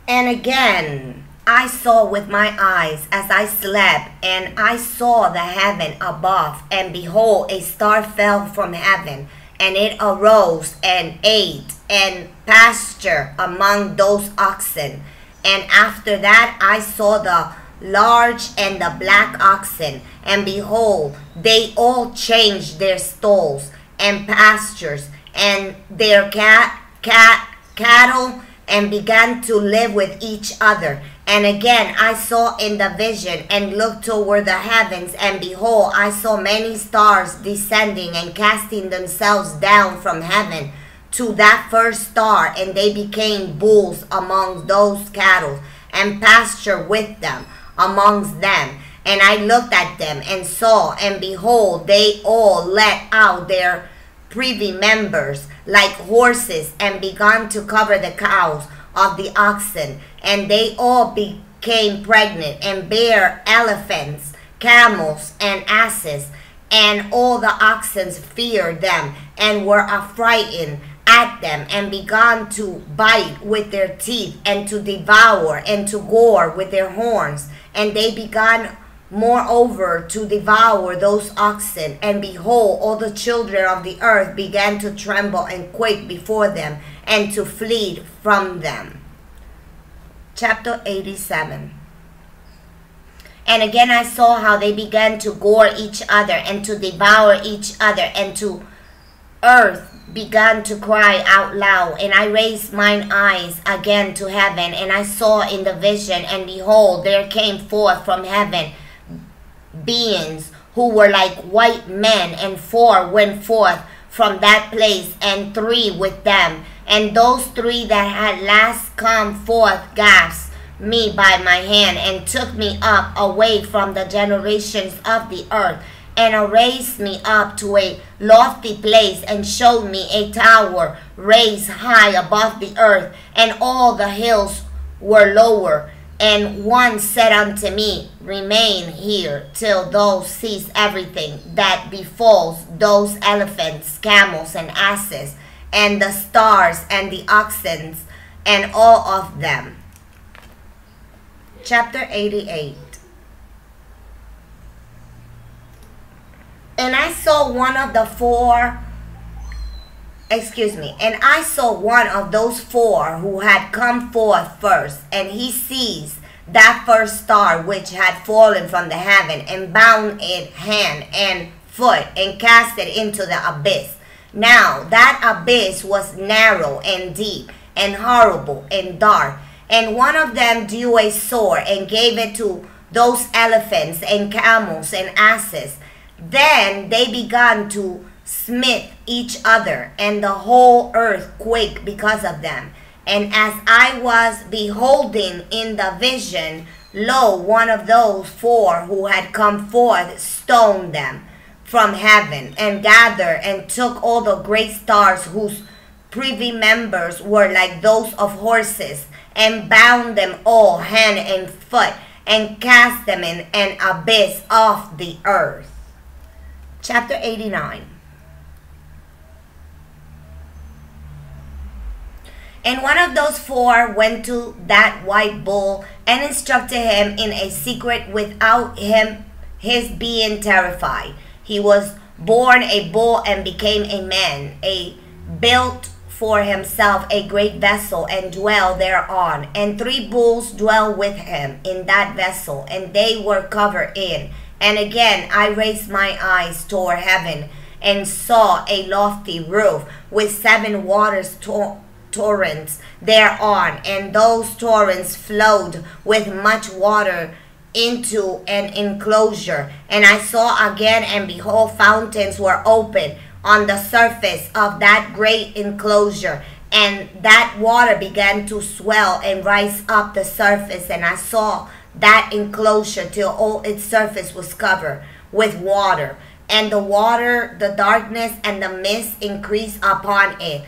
Speaker 1: And again I saw with my eyes as I slept, and I saw the heaven above, and behold, a star fell from heaven, and it arose and ate and pastured among those oxen. And after that I saw the large and the black oxen, and behold, they all changed their stalls and pastures and their cattle, and began to live with each other. And again I saw in the vision, and looked toward the heavens, and behold, I saw many stars descending and casting themselves down from heaven to that first star, and they became bulls among those cattle, and pasture with them amongst them. And I looked at them, and saw, and behold, they all let out their privy members like horses, and began to cover the cows of the oxen, and they all became pregnant, and bare elephants, camels, and asses, and all the oxen feared them, and were affrighted at them, and began to bite with their teeth, and to devour, and to gore with their horns. And they began moreover to devour those oxen, and behold, all the children of the earth began to tremble and quake before them, and to flee from them. Chapter 87. And again I saw how they began to gore each other, and to devour each other, and to earth began to cry out loud, and I raised mine eyes again to heaven, and I saw in the vision, and behold, there came forth from heaven beings who were like white men, and 4 went forth from that place, and 3 with them. And those 3 that had last come forth grasped me by my hand, and took me up away from the generations of the earth, and raised me up to a lofty place, and showed me a tower raised high above the earth, and all the hills were lower. And one said unto me, Remain here till thou seest everything that befalls those elephants, camels, and asses, and the stars, and the oxen, and all of them. Chapter 88. And I saw one of the 4, and I saw one of those 4 who had come forth first, and he seized that first star which had fallen from the heaven, and bound it hand and foot, and cast it into the abyss. Now that abyss was narrow and deep, and horrible and dark. And one of them drew a sword, and gave it to those elephants, and camels, and asses. Then they began to smite each other, and the whole earth quaked because of them. And as I was beholding in the vision, lo, one of those 4 who had come forth stoned them from heaven, and gathered and took all the great stars whose privy members were like those of horses, and bound them all hand and foot, and cast them in an abyss of the earth. Chapter 89. And one of those 4 went to that white bull, and instructed him in a secret without his being terrified. He was born a bull, and became a man, built for himself a great vessel, and dwell thereon. And 3 bulls dwell with him in that vessel, and they were covered in. And again I raised my eyes toward heaven, and saw a lofty roof with 7 torrents thereon, and those torrents flowed with much water into an enclosure. And I saw again, and behold, fountains were opened on the surface of that great enclosure, and that water began to swell and rise up the surface. And I saw that enclosure till all its surface was covered with water, and the water, the darkness, and the mist increased upon it.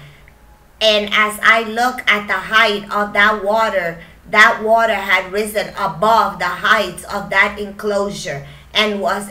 Speaker 1: And as I looked at the height of that water had risen above the heights of that enclosure, and was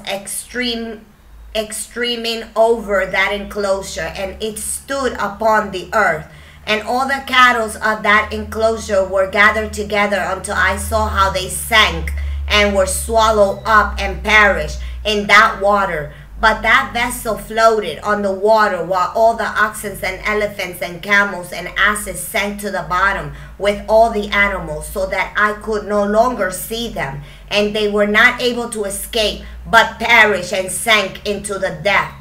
Speaker 1: extreming over that enclosure, and it stood upon the earth. And all the cattle of that enclosure were gathered together, until I saw how they sank, and were swallowed up, and perished in that water. But that vessel floated on the water, while all the oxen and elephants and camels and asses sank to the bottom with all the animals, so that I could no longer see them. And they were not able to escape, but perished and sank into the depth.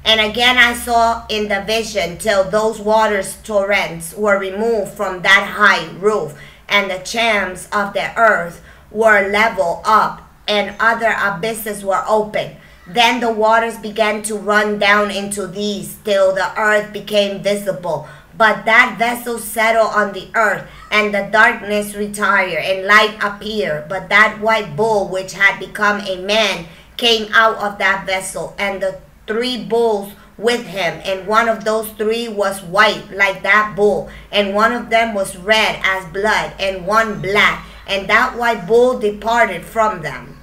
Speaker 1: And again I saw in the vision till those waters torrents were removed from that high roof, and the chambers of the earth were leveled up, and other abysses were opened. Then the waters began to run down into these, till the earth became visible. But that vessel settled on the earth, and the darkness retired, and light appeared. But that white bull which had become a man came out of that vessel, and the 3 bulls with him. And one of those 3 was white like that bull, and one of them was red as blood, and one black. And that white bull departed from them.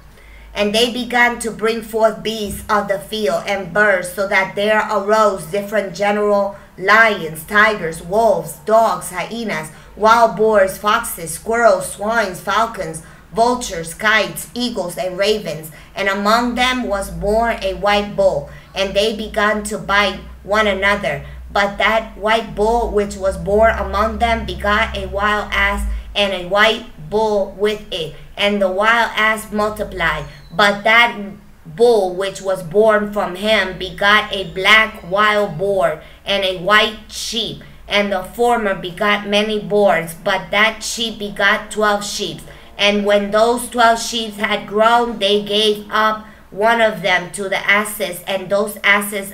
Speaker 1: And they began to bring forth beasts of the field and birds, so that there arose different general lions, tigers, wolves, dogs, hyenas, wild boars, foxes, squirrels, swines, falcons, vultures, kites, eagles, and ravens. And among them was born a white bull, and they began to bite one another. But that white bull which was born among them begot a wild ass, and a white bull with it. And the wild ass multiplied. But that bull which was born from him begot a black wild boar, and a white sheep. And the former begot many boars, but that sheep begot 12 sheep. And when those 12 sheep had grown, they gave up one of them to the asses, and those asses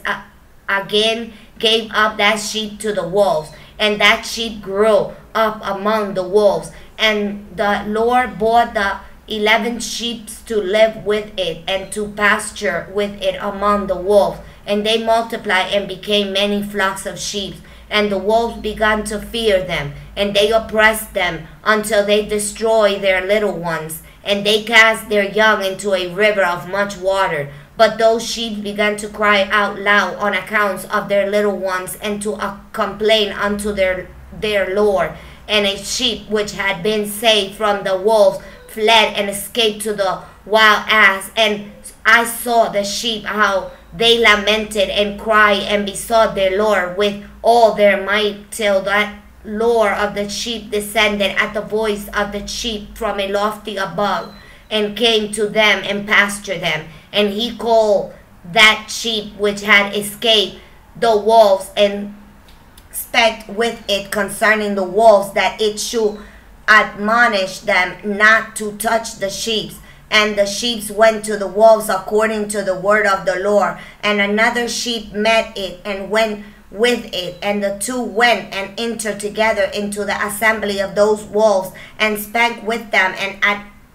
Speaker 1: again gave up that sheep to the wolves. And that sheep grew up among the wolves. And the Lord brought the 11 sheep to live with it, and to pasture with it among the wolves. And they multiplied and became many flocks of sheep. And the wolves began to fear them, and they oppressed them until they destroyed their little ones. And they cast their young into a river of much water. But those sheep began to cry out loud on account of their little ones, and to complain unto their Lord. And a sheep which had been saved from the wolves fled and escaped to the wild ass. And I saw the sheep how they lamented and cried and besought their Lord with all their might, till that Lord of the sheep descended at the voice of the sheep from a lofty above, and came to them and pastured them. And he called that sheep which had escaped the wolves, and spake with it concerning the wolves, that it should admonish them not to touch the sheep. And the sheep went to the wolves according to the word of the Lord. And another sheep met it and went with it, and the two went and entered together into the assembly of those wolves, and spake with them, and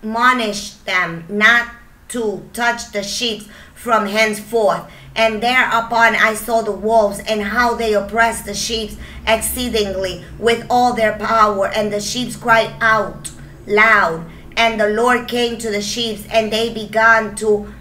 Speaker 1: admonished them not to touch the sheep from henceforth. And thereupon I saw the wolves, and how they oppressed the sheep exceedingly with all their power, and the sheep cried out loud. And the Lord came to the sheep, and they began to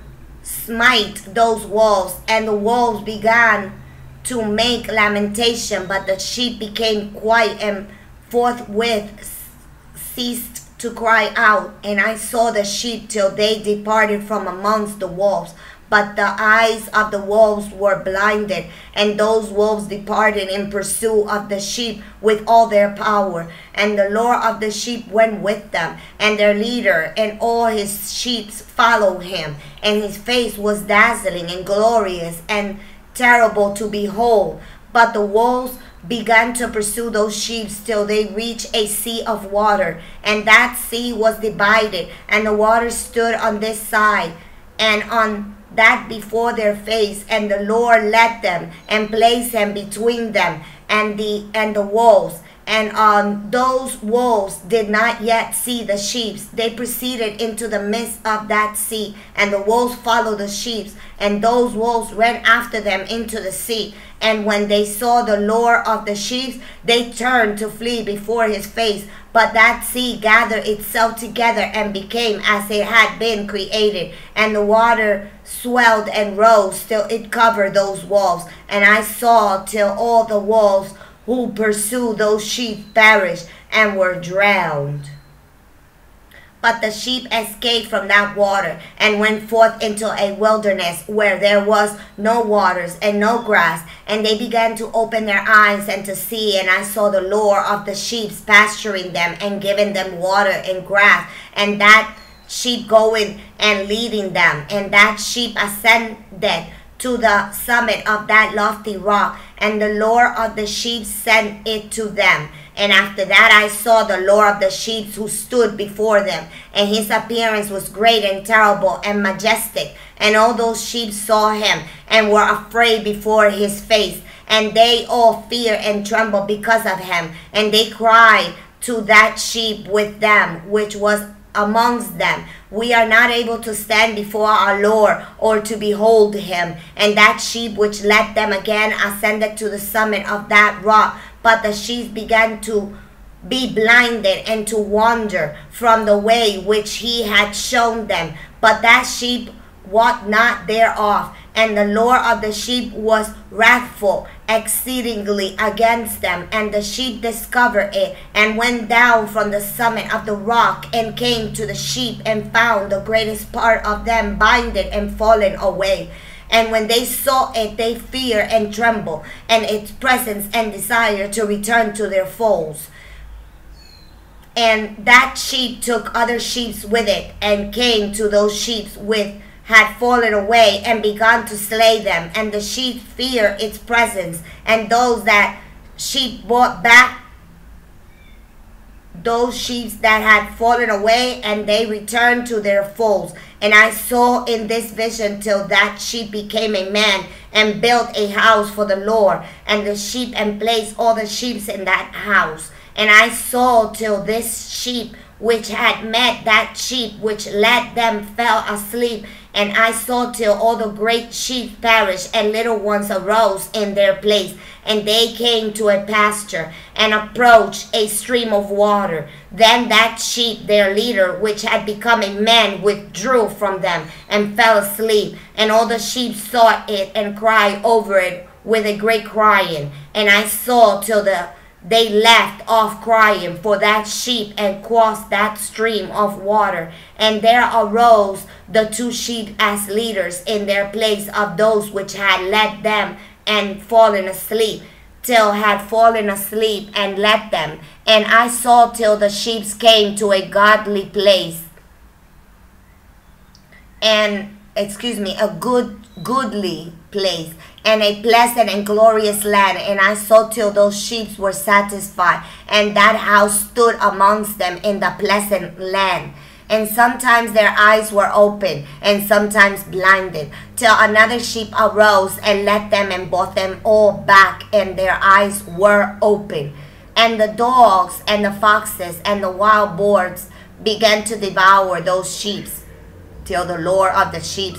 Speaker 1: smite those wolves, and the wolves began to make lamentation, but the sheep became quiet, and forthwith ceased to cry out. And I saw the sheep till they departed from amongst the wolves. But the eyes of the wolves were blinded, and those wolves departed in pursuit of the sheep with all their power. And the Lord of the sheep went with them, and their leader and all his sheep followed him. And his face was dazzling and glorious and terrible to behold. But the wolves began to pursue those sheep till they reached a sea of water. And that sea was divided, and the water stood on this side and on that before their face. And the Lord led them and placed them between them and the wolves. And those wolves did not yet see the sheep. They proceeded into the midst of that sea, and the wolves followed the sheep, and those wolves ran after them into the sea. And when they saw the Lord of the sheep, they turned to flee before his face. But that sea gathered itself together and became as it had been created, and the water swelled and rose till it covered those wolves. And I saw till all the wolves who pursued those sheep perished and were drowned. But the sheep escaped from that water, and went forth into a wilderness where there was no waters and no grass. And they began to open their eyes and to see. And I saw the Lord of the sheep pasturing them, and giving them water and grass, and that sheep going and leading them. And that sheep ascended to the summit of that lofty rock, and the Lord of the sheep sent it to them. And after that I saw the Lord of the sheep, who stood before them, and his appearance was great and terrible and majestic. And all those sheep saw him, and were afraid before his face. And they all feared and trembled because of him. And they cried to that sheep with them, which was amongst them, we are not able to stand before our Lord, or to behold him. And that sheep which led them again ascended to the summit of that rock. But the sheep began to be blinded, and to wander from the way which he had shown them. But that sheep walked not thereof. And the Lord of the sheep was wrathful exceedingly against them. And the sheep discovered it, and went down from the summit of the rock, and came to the sheep, and found the greatest part of them binded and fallen away. And when they saw it, they feared and trembled, and its presence, and desired to return to their folds. And that sheep took other sheep with it, and came to those sheep with had fallen away and begun to slay them, and the sheep feared its presence, and those that sheep brought back those sheep that had fallen away, and they returned to their folds. And I saw in this vision till that sheep became a man and built a house for the Lord, and the sheep, and placed all the sheep in that house. And I saw till this sheep which had met that sheep which led them fell asleep. And I saw till all the great sheep perished, and little ones arose in their place. And they came to a pasture, and approached a stream of water. Then that sheep, their leader, which had become a man, withdrew from them, and fell asleep. And all the sheep saw it, and cried over it with a great crying. And I saw till they left off crying for that sheep, and crossed that stream of water. And there arose the two sheep as leaders in their place of those which had led them and fallen asleep, till had fallen asleep and led them. And I saw till the sheep came to a godly place, and a goodly place, and a pleasant and glorious land. And I saw till those sheep were satisfied, and that house stood amongst them in the pleasant land. And sometimes their eyes were open, and sometimes blinded, till another sheep arose and led them and brought them all back, and their eyes were open. And the dogs and the foxes and the wild boars began to devour those sheep, till the Lord of the sheep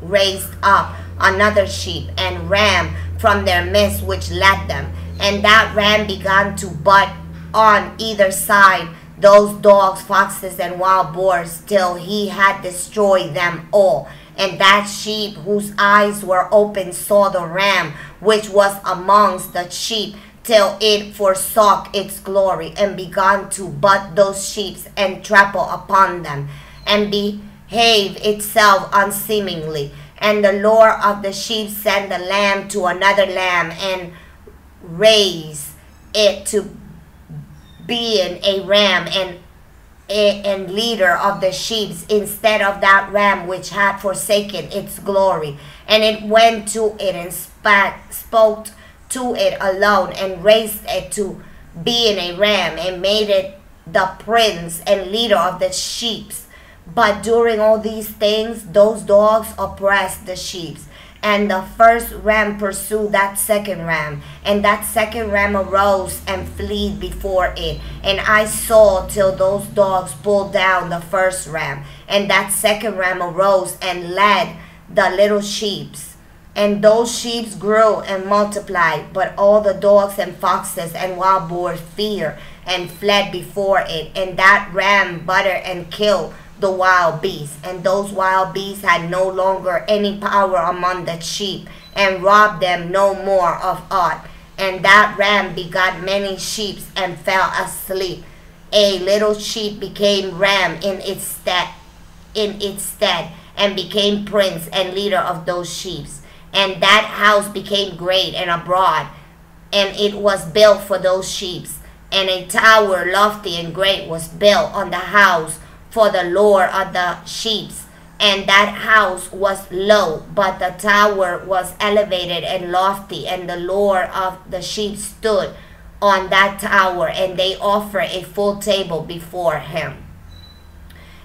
Speaker 1: raised up another sheep and ram from their midst, which led them. And that ram began to butt on either side those dogs, foxes, and wild boars, till he had destroyed them all. And that sheep whose eyes were open saw the ram which was amongst the sheep, till it forsook its glory, and began to butt those sheep and trample upon them, and behave itself unseemingly. And the Lord of the sheep sent the lamb to another lamb, and raised it to being a ram and leader of the sheep, instead of that ram which had forsaken its glory. And it went to it and spoke to it alone, and raised it to being a ram, and made it the prince and leader of the sheep. But during all these things, those dogs oppressed the sheep. And the first ram pursued that second ram, and that second ram arose and fled before it. And I saw till those dogs pulled down the first ram, and that second ram arose and led the little sheep. And those sheep grew and multiplied, but all the dogs and foxes and wild boars feared and fled before it. And that ram butted and killed the wild beasts, and those wild beasts had no longer any power among the sheep, and robbed them no more of aught. And that ram begot many sheep, and fell asleep. A little sheep became ram in its stead, and became prince and leader of those sheep. And that house became great and abroad, and it was built for those sheep. And a tower lofty and great was built on the house for the Lord of the sheep. And that house was low, but the tower was elevated and lofty, and the Lord of the sheep stood on that tower, and they offered a full table before him.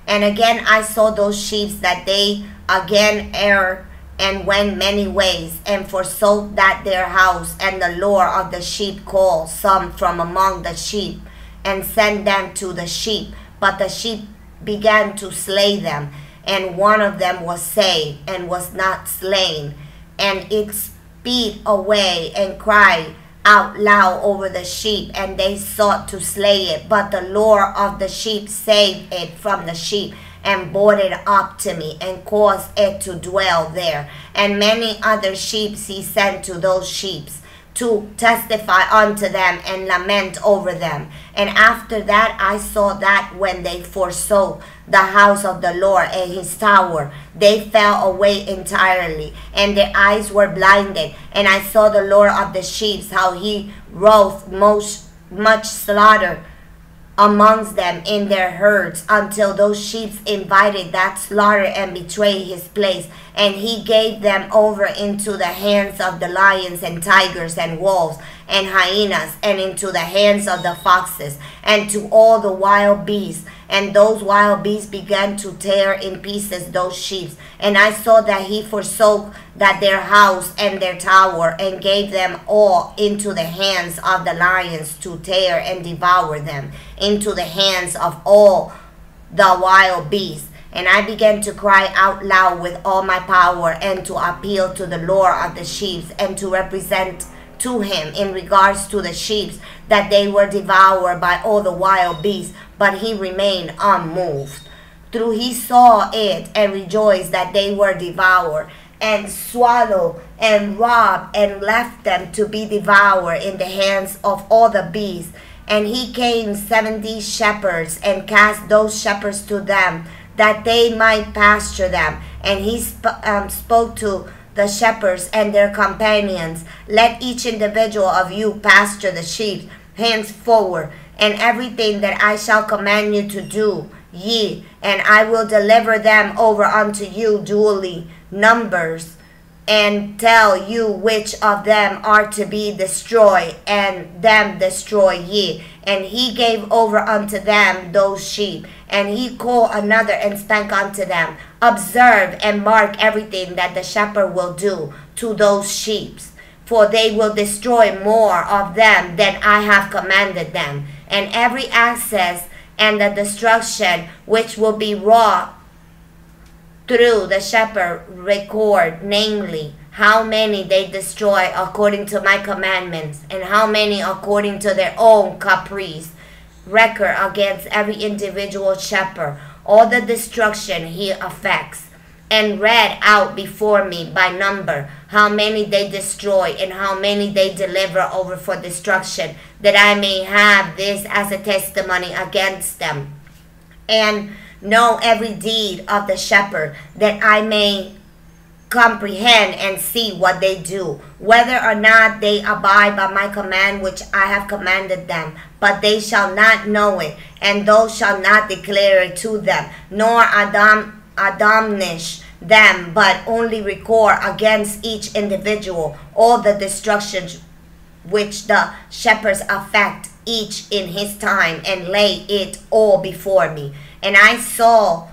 Speaker 1: And again I saw those sheep that they again erred and went many ways, and forsook that their house. And the Lord of the sheep called some from among the sheep, and sent them to the sheep. But the sheep began to slay them, and one of them was saved and was not slain. And it sped away and cried out loud over the sheep, and they sought to slay it. But the Lord of the sheep saved it from the sheep, and brought it up to me, and caused it to dwell there. And many other sheep he sent to those sheep, to testify unto them and lament over them. And after that I saw that when they forsook the house of the Lord and his tower, they fell away entirely, and their eyes were blinded. And I saw the Lord of the sheep, how he wrought much slaughter amongst them in their herds, until those sheep invited that slaughter and betrayed his place. And he gave them over into the hands of the lions and tigers and wolves and hyenas, and into the hands of the foxes, and to all the wild beasts. And those wild beasts began to tear in pieces those sheep. And I saw that he forsook that their house and their tower, and gave them all into the hands of the lions to tear and devour them, into the hands of all the wild beasts. And I began to cry out loud with all my power, and to appeal to the Lord of the sheep, and to represent to him in regards to the sheep, that they were devoured by all the wild beasts. But he remained unmoved. Through he saw it, and rejoiced that they were devoured, and swallowed, and robbed, and left them to be devoured in the hands of all the beasts. And he came 70 shepherds, and cast those shepherds to them, that they might pasture them. And he spoke to the shepherds and their companions, let each individual of you pasture the sheep henceforward, and everything that I shall command you to do, ye, and I will deliver them over unto you duly numbers, and tell you which of them are to be destroyed, and them destroy ye. And he gave over unto them those sheep. And he called another and spake unto them, observe and mark everything that the shepherd will do to those sheep, for they will destroy more of them than I have commanded them. And every access and the destruction which will be wrought through the shepherd record, namely, how many they destroy according to my commandments, and how many according to their own caprice. Record against every individual shepherd all the destruction he affects, and read out before me by number how many they destroy, and how many they deliver over for destruction, that I may have this as a testimony against them, and know every deed of the shepherd, that I may comprehend and see what they do, whether or not they abide by my command which I have commanded them. But they shall not know it, and those shall not declare it to them, nor admonish them, but only record against each individual all the destructions which the shepherds affect, each in his time, and lay it all before me. And I saw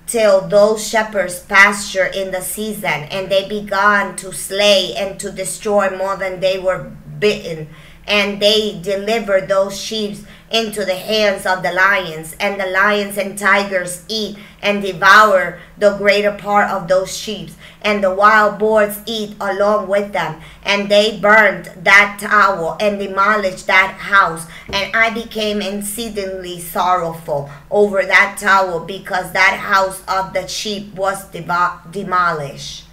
Speaker 1: till those shepherds pasture in the season, and they began to slay and to destroy more than they were bitten. And they delivered those sheep into the hands of the lions, and the lions and tigers eat and devour the greater part of those sheep, and the wild boars eat along with them. And they burned that tower and demolished that house. And I became exceedingly sorrowful over that tower, because that house of the sheep was demolished.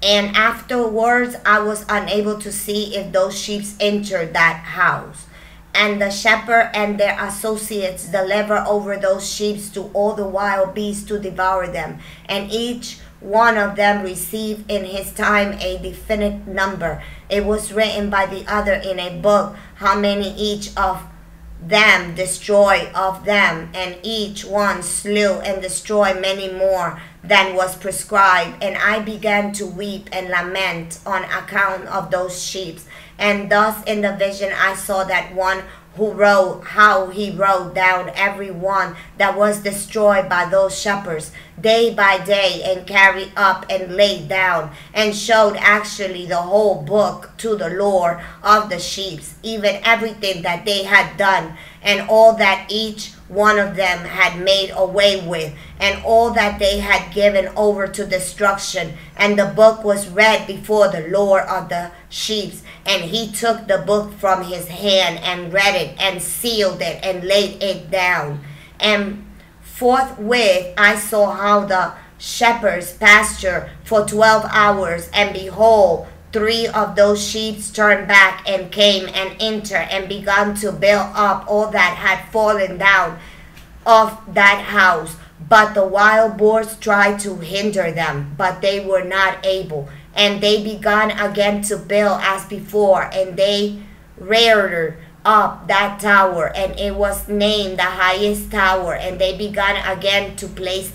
Speaker 1: And afterwards I was unable to see if those sheep entered that house. And the shepherd and their associates deliver over those sheep to all the wild beasts to devour them. And each one of them received in his time a definite number. It was written by the other in a book how many each of them destroyed of them, and each one slew and destroyed many more than was prescribed. And I began to weep and lament on account of those sheep. And thus in the vision I saw that one who wrote how he wrote down every one that was destroyed by those shepherds day by day, and carried up and laid down, and showed actually the whole book to the Lord of the sheep, even everything that they had done, and all that each one of them had made away with, and all that they had given over to destruction. And the book was read before the Lord of the sheep. And he took the book from his hand, and read it, and sealed it, and laid it down. And forthwith I saw how the shepherds pasture for 12 hours, and behold, 3 of those sheep turned back, and came and entered, and began to build up all that had fallen down of that house. But the wild boars tried to hinder them, but they were not able. And they began again to build as before, and they reared up that tower, and it was named the highest tower. And they began again to place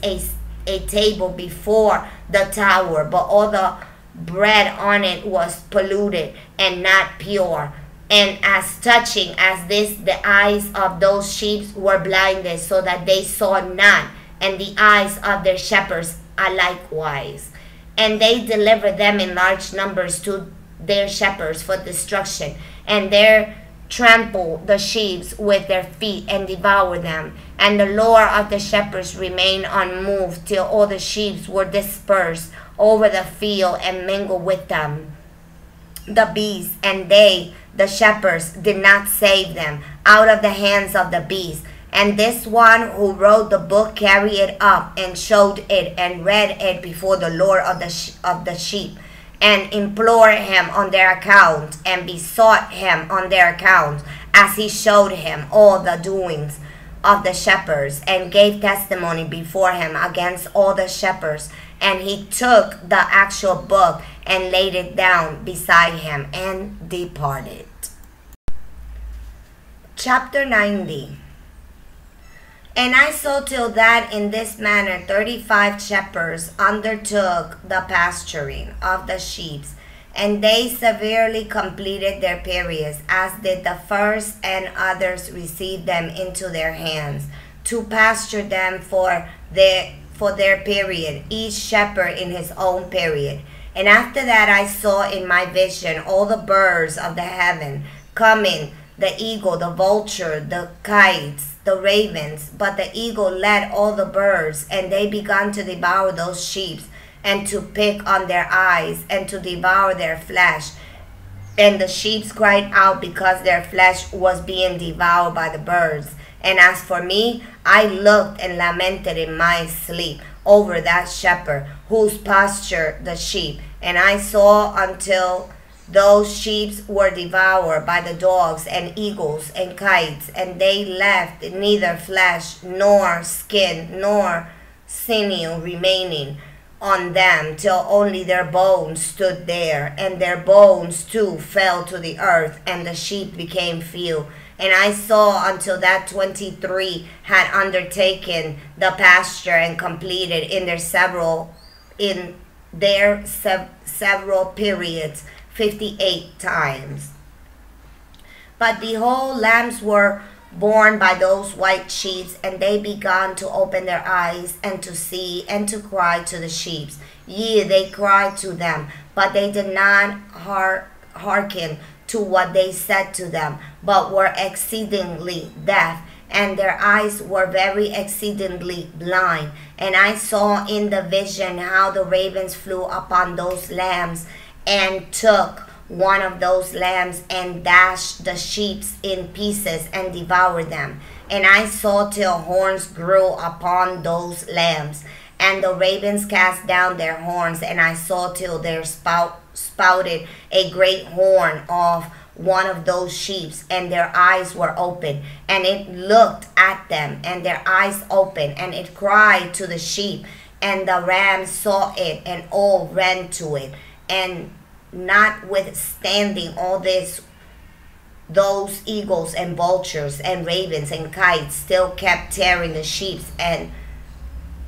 Speaker 1: a table before the tower, but all the bread on it was polluted and not pure. And as touching as this, the eyes of those sheep were blinded, so that they saw not, and the eyes of their shepherds are likewise. And they delivered them in large numbers to their shepherds for destruction, and they trampled the sheep with their feet and devoured them. And the lore of the shepherds remained unmoved till all the sheep were dispersed over the field and mingled with them the beasts, and they, the shepherds, did not save them out of the hands of the beasts. And this one who wrote the book carried it up and showed it and read it before the Lord of the sheep, and implored him on their account, and besought him on their account, as he showed him all the doings of the shepherds, and gave testimony before him against all the shepherds. And he took the actual book and laid it down beside him and departed. Chapter 90. And I saw till that in this manner 35 shepherds undertook the pasturing of the sheep, and they severely completed their periods, as did the first, and others received them into their hands, to pasture them for their period, each shepherd in his own period. And after that I saw in my vision all the birds of the heaven coming, the eagle, the vulture, the kites, the ravens. But the eagle led all the birds, and they began to devour those sheep, and to pick on their eyes, and to devour their flesh. And the sheep cried out because their flesh was being devoured by the birds. And as for me, I looked and lamented in my sleep over that shepherd whose pasture the sheep. And I saw until those sheep were devoured by the dogs and eagles and kites, and they left neither flesh nor skin nor sinew remaining on them, till only their bones stood there. And their bones too fell to the earth, and the sheep became few. And I saw until that 23 had undertaken the pasture and completed in their several periods 58 times. But behold, lambs were born by those white sheep, and they began to open their eyes and to see and to cry to the sheep. Yea, they cried to them, but they did not hearken to what they said to them, but were exceedingly deaf, and their eyes were very exceedingly blind. And I saw in the vision how the ravens flew upon those lambs, and took one of those lambs, and dashed the sheep in pieces, and devoured them. And I saw till horns grew upon those lambs, and the ravens cast down their horns, and I saw till their spouted a great horn of one of those sheep, and their eyes were open, and it looked at them, and their eyes opened, and it cried to the sheep, and the rams saw it, and all ran to it. And notwithstanding all this, those eagles and vultures and ravens and kites still kept tearing the sheep and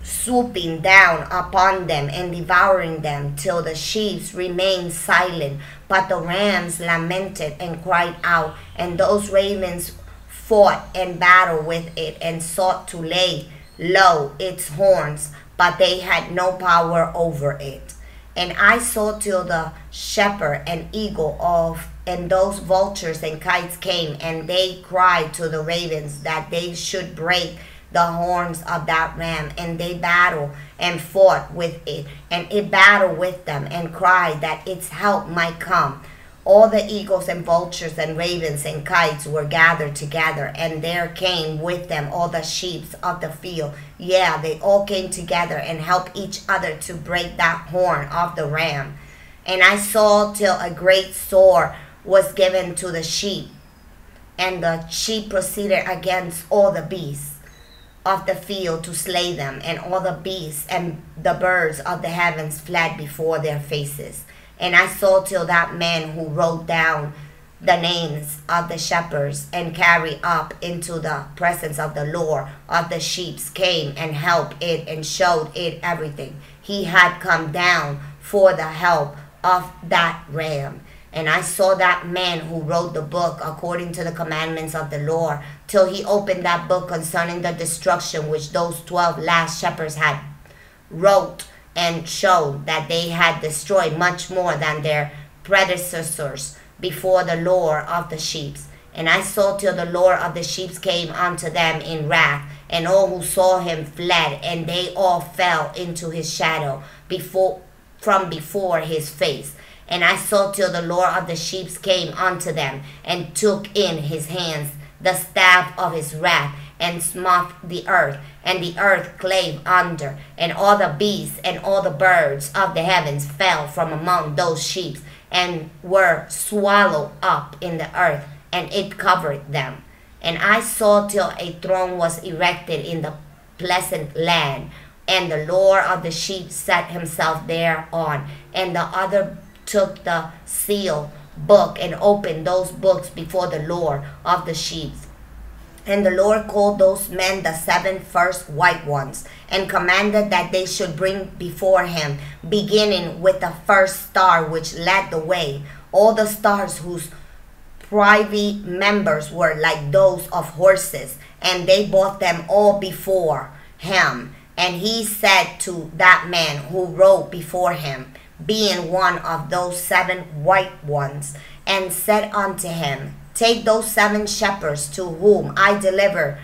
Speaker 1: swooping down upon them and devouring them, till the sheep remained silent. But the rams lamented and cried out, and those ravens fought and battled with it, and sought to lay low its horns, but they had no power over it. And I saw till the shepherd and eagle and those vultures and kites came, and they cried to the ravens that they should break the horns of that ram. And they battled and fought with it, and it battled with them, and cried that its help might come. All the eagles and vultures and ravens and kites were gathered together, and there came with them all the sheep of the field. Yeah, they all came together and helped each other to break that horn of the ram. And I saw till a great sword was given to the sheep, and the sheep proceeded against all the beasts of the field to slay them, and all the beasts and the birds of the heavens fled before their faces. And I saw till that man who wrote down the names of the shepherds and carry up into the presence of the Lord of the sheep came and helped it and showed it everything he had come down for the help of that ram. And I saw that man who wrote the book according to the commandments of the Lord, till he opened that book concerning the destruction which those 12 last shepherds had wrote, and showed that they had destroyed much more than their predecessors before the Lord of the sheep. And I saw till the Lord of the sheep came unto them in wrath, and all who saw him fled, and they all fell into his shadow from before his face. And I saw till the Lord of the sheep came unto them, and took in his hands the staff of his wrath, and smote the earth, and the earth clave under, and all the beasts and all the birds of the heavens fell from among those sheep, and were swallowed up in the earth, and it covered them. And I saw till a throne was erected in the pleasant land, and the Lord of the sheep sat himself thereon, and the other took the seal book and opened those books before the Lord of the sheep. And the Lord called those men the 7 first white ones, and commanded that they should bring before him, beginning with the first star which led the way, all the stars whose privy members were like those of horses, and they brought them all before him. And he said to that man who rode before him, being one of those 7 white ones, and said unto him, Take those 7 shepherds to whom I deliver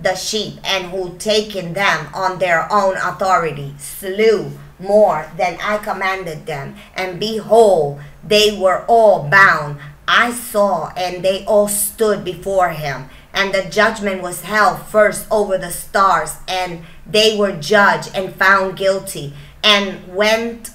Speaker 1: the sheep, and who taking them on their own authority slew more than I commanded them, and behold, they were all bound. I saw, and they all stood before him, and the judgment was held first over the stars, and they were judged and found guilty, and went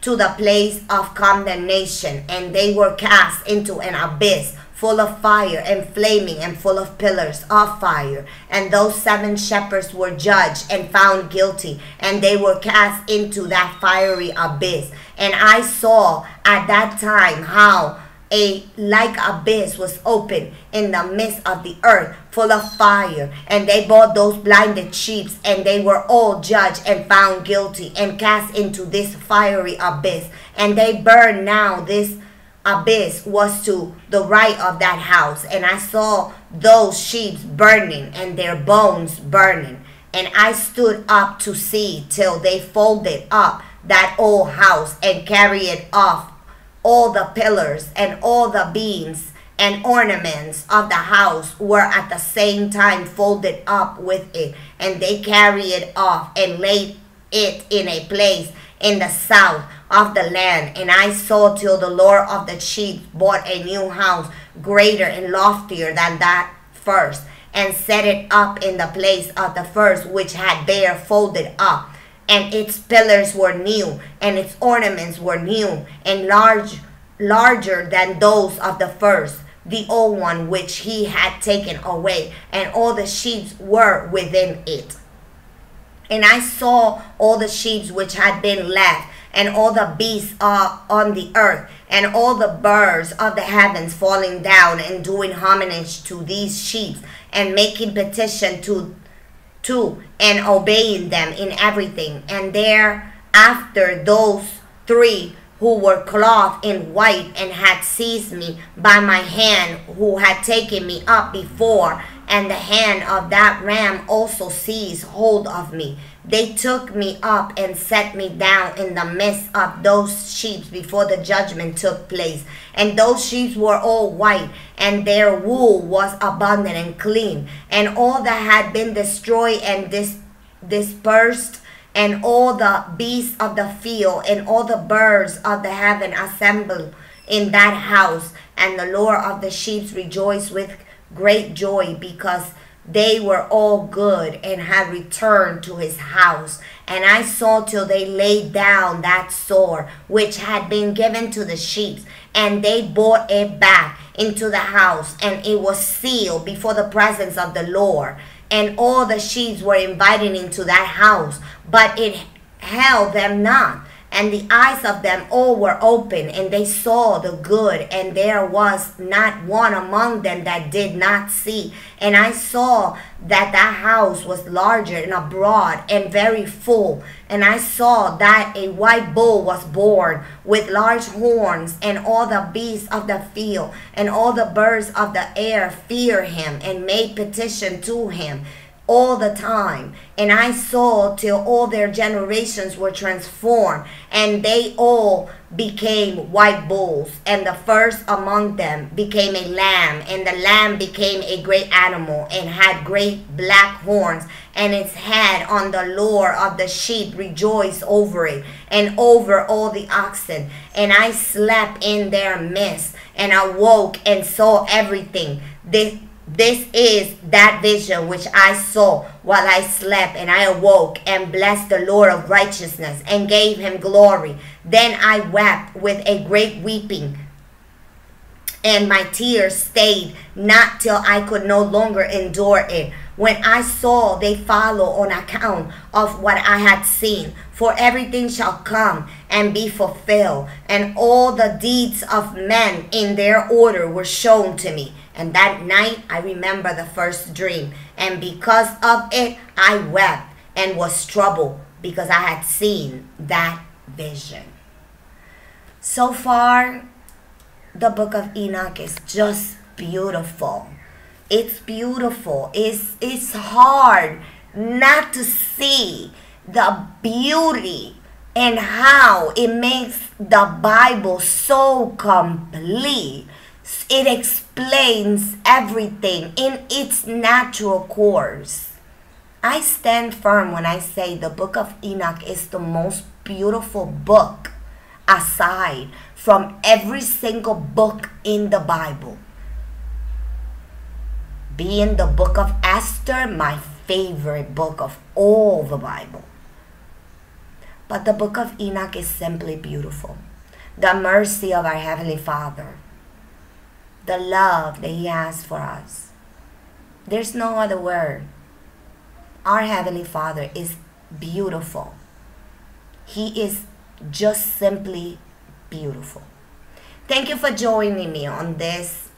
Speaker 1: to the place of condemnation, and they were cast into an abyss full of fire and flaming, and full of pillars of fire. And those 7 shepherds were judged and found guilty, and they were cast into that fiery abyss. And I saw at that time how a like abyss was opened in the midst of the earth, full of fire. And they brought those blinded sheep, and they were all judged and found guilty, and cast into this fiery abyss. And they burned. Now this abyss was to the right of that house. And I saw those sheep burning, and their bones burning. And I stood up to see till they folded up that old house, and carried off all the pillars, and all the beams and ornaments of the house were at the same time folded up with it. And they carried it off, and laid it in a place in the south of the land. And I saw till the Lord of the sheep bought a new house, greater and loftier than that first, and set it up in the place of the first, which had bare folded up. And its pillars were new, and its ornaments were new, and larger than those of the first, the old one which he had taken away, and all the sheep were within it. And I saw all the sheep which had been left, and all the beasts on the earth, and all the birds of the heavens falling down, and doing homage to these sheep, and making petition to and obeying them in everything. And thereafter those 3 who were clothed in white, and had seized me by my hand, who had taken me up before, and the hand of that ram also seized hold of me. They took me up and set me down in the midst of those sheep before the judgment took place. And those sheep were all white, and their wool was abundant and clean. And all that had been destroyed and dispersed, and all the beasts of the field, and all the birds of the heaven assembled in that house. And the Lord of the sheep rejoiced with great joy, because they were all good, and had returned to his house. And I saw till they laid down that sword which had been given to the sheep, and they brought it back into the house, and it was sealed before the presence of the Lord. And all the sheep were invited into that house, but it held them not. And the eyes of them all were open, and they saw the good, and there was not one among them that did not see. And I saw that that house was larger and broad and very full. And I saw that a white bull was born with large horns, and all the beasts of the field and all the birds of the air fear him and made petition to him all the time. And I saw till all their generations were transformed, and they all became white bulls, and the first among them became a lamb, and the lamb became a great animal and had great black horns, and its head on the lower of the sheep rejoiced over it and over all the oxen. And I slept in their midst, and awoke and saw everything. This is that vision which I saw while I slept, and I awoke and blessed the Lord of righteousness and gave him glory. Then I wept with a great weeping, and my tears stayed not till I could no longer endure it. When I saw they follow on account of what I had seen, for everything shall come and be fulfilled, and all the deeds of men in their order were shown to me. And that night I remember the first dream, and because of it I wept and was troubled, because I had seen that vision. So far, the book of Enoch is just beautiful. It's beautiful. It's hard not to see the beauty and how it makes the Bible so complete. It explains everything in its natural course. I stand firm when I say the book of Enoch is the most beautiful book aside from every single book in the Bible. Being the book of Esther, my favorite book of all the Bible. But the book of Enoch is simply beautiful. The mercy of our Heavenly Father. The love that he has for us. There's no other word. Our Heavenly Father is beautiful. He is just simply beautiful. Thank you for joining me on this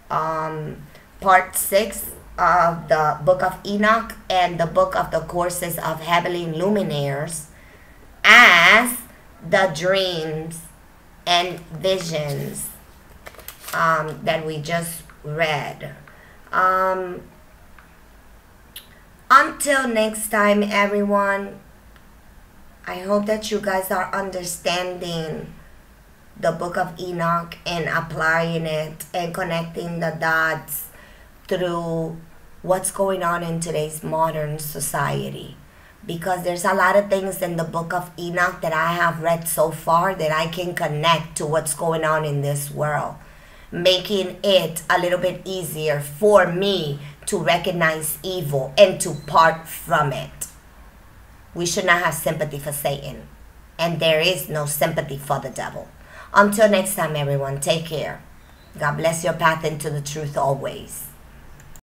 Speaker 1: part 6 of the book of Enoch and the book of the courses of heavenly luminaries as the dreams and visions that we just read. Until next time, everyone, I hope that you guys are understanding the book of Enoch and applying it and connecting the dots through what's going on in today's modern society. Because there's a lot of things in the book of Enoch that I have read so far that I can connect to what's going on in this world, making it a little bit easier for me to recognize evil and to part from it. We should not have sympathy for Satan, and there is no sympathy for the devil. Until next time, everyone, take care. God bless your path into the truth always.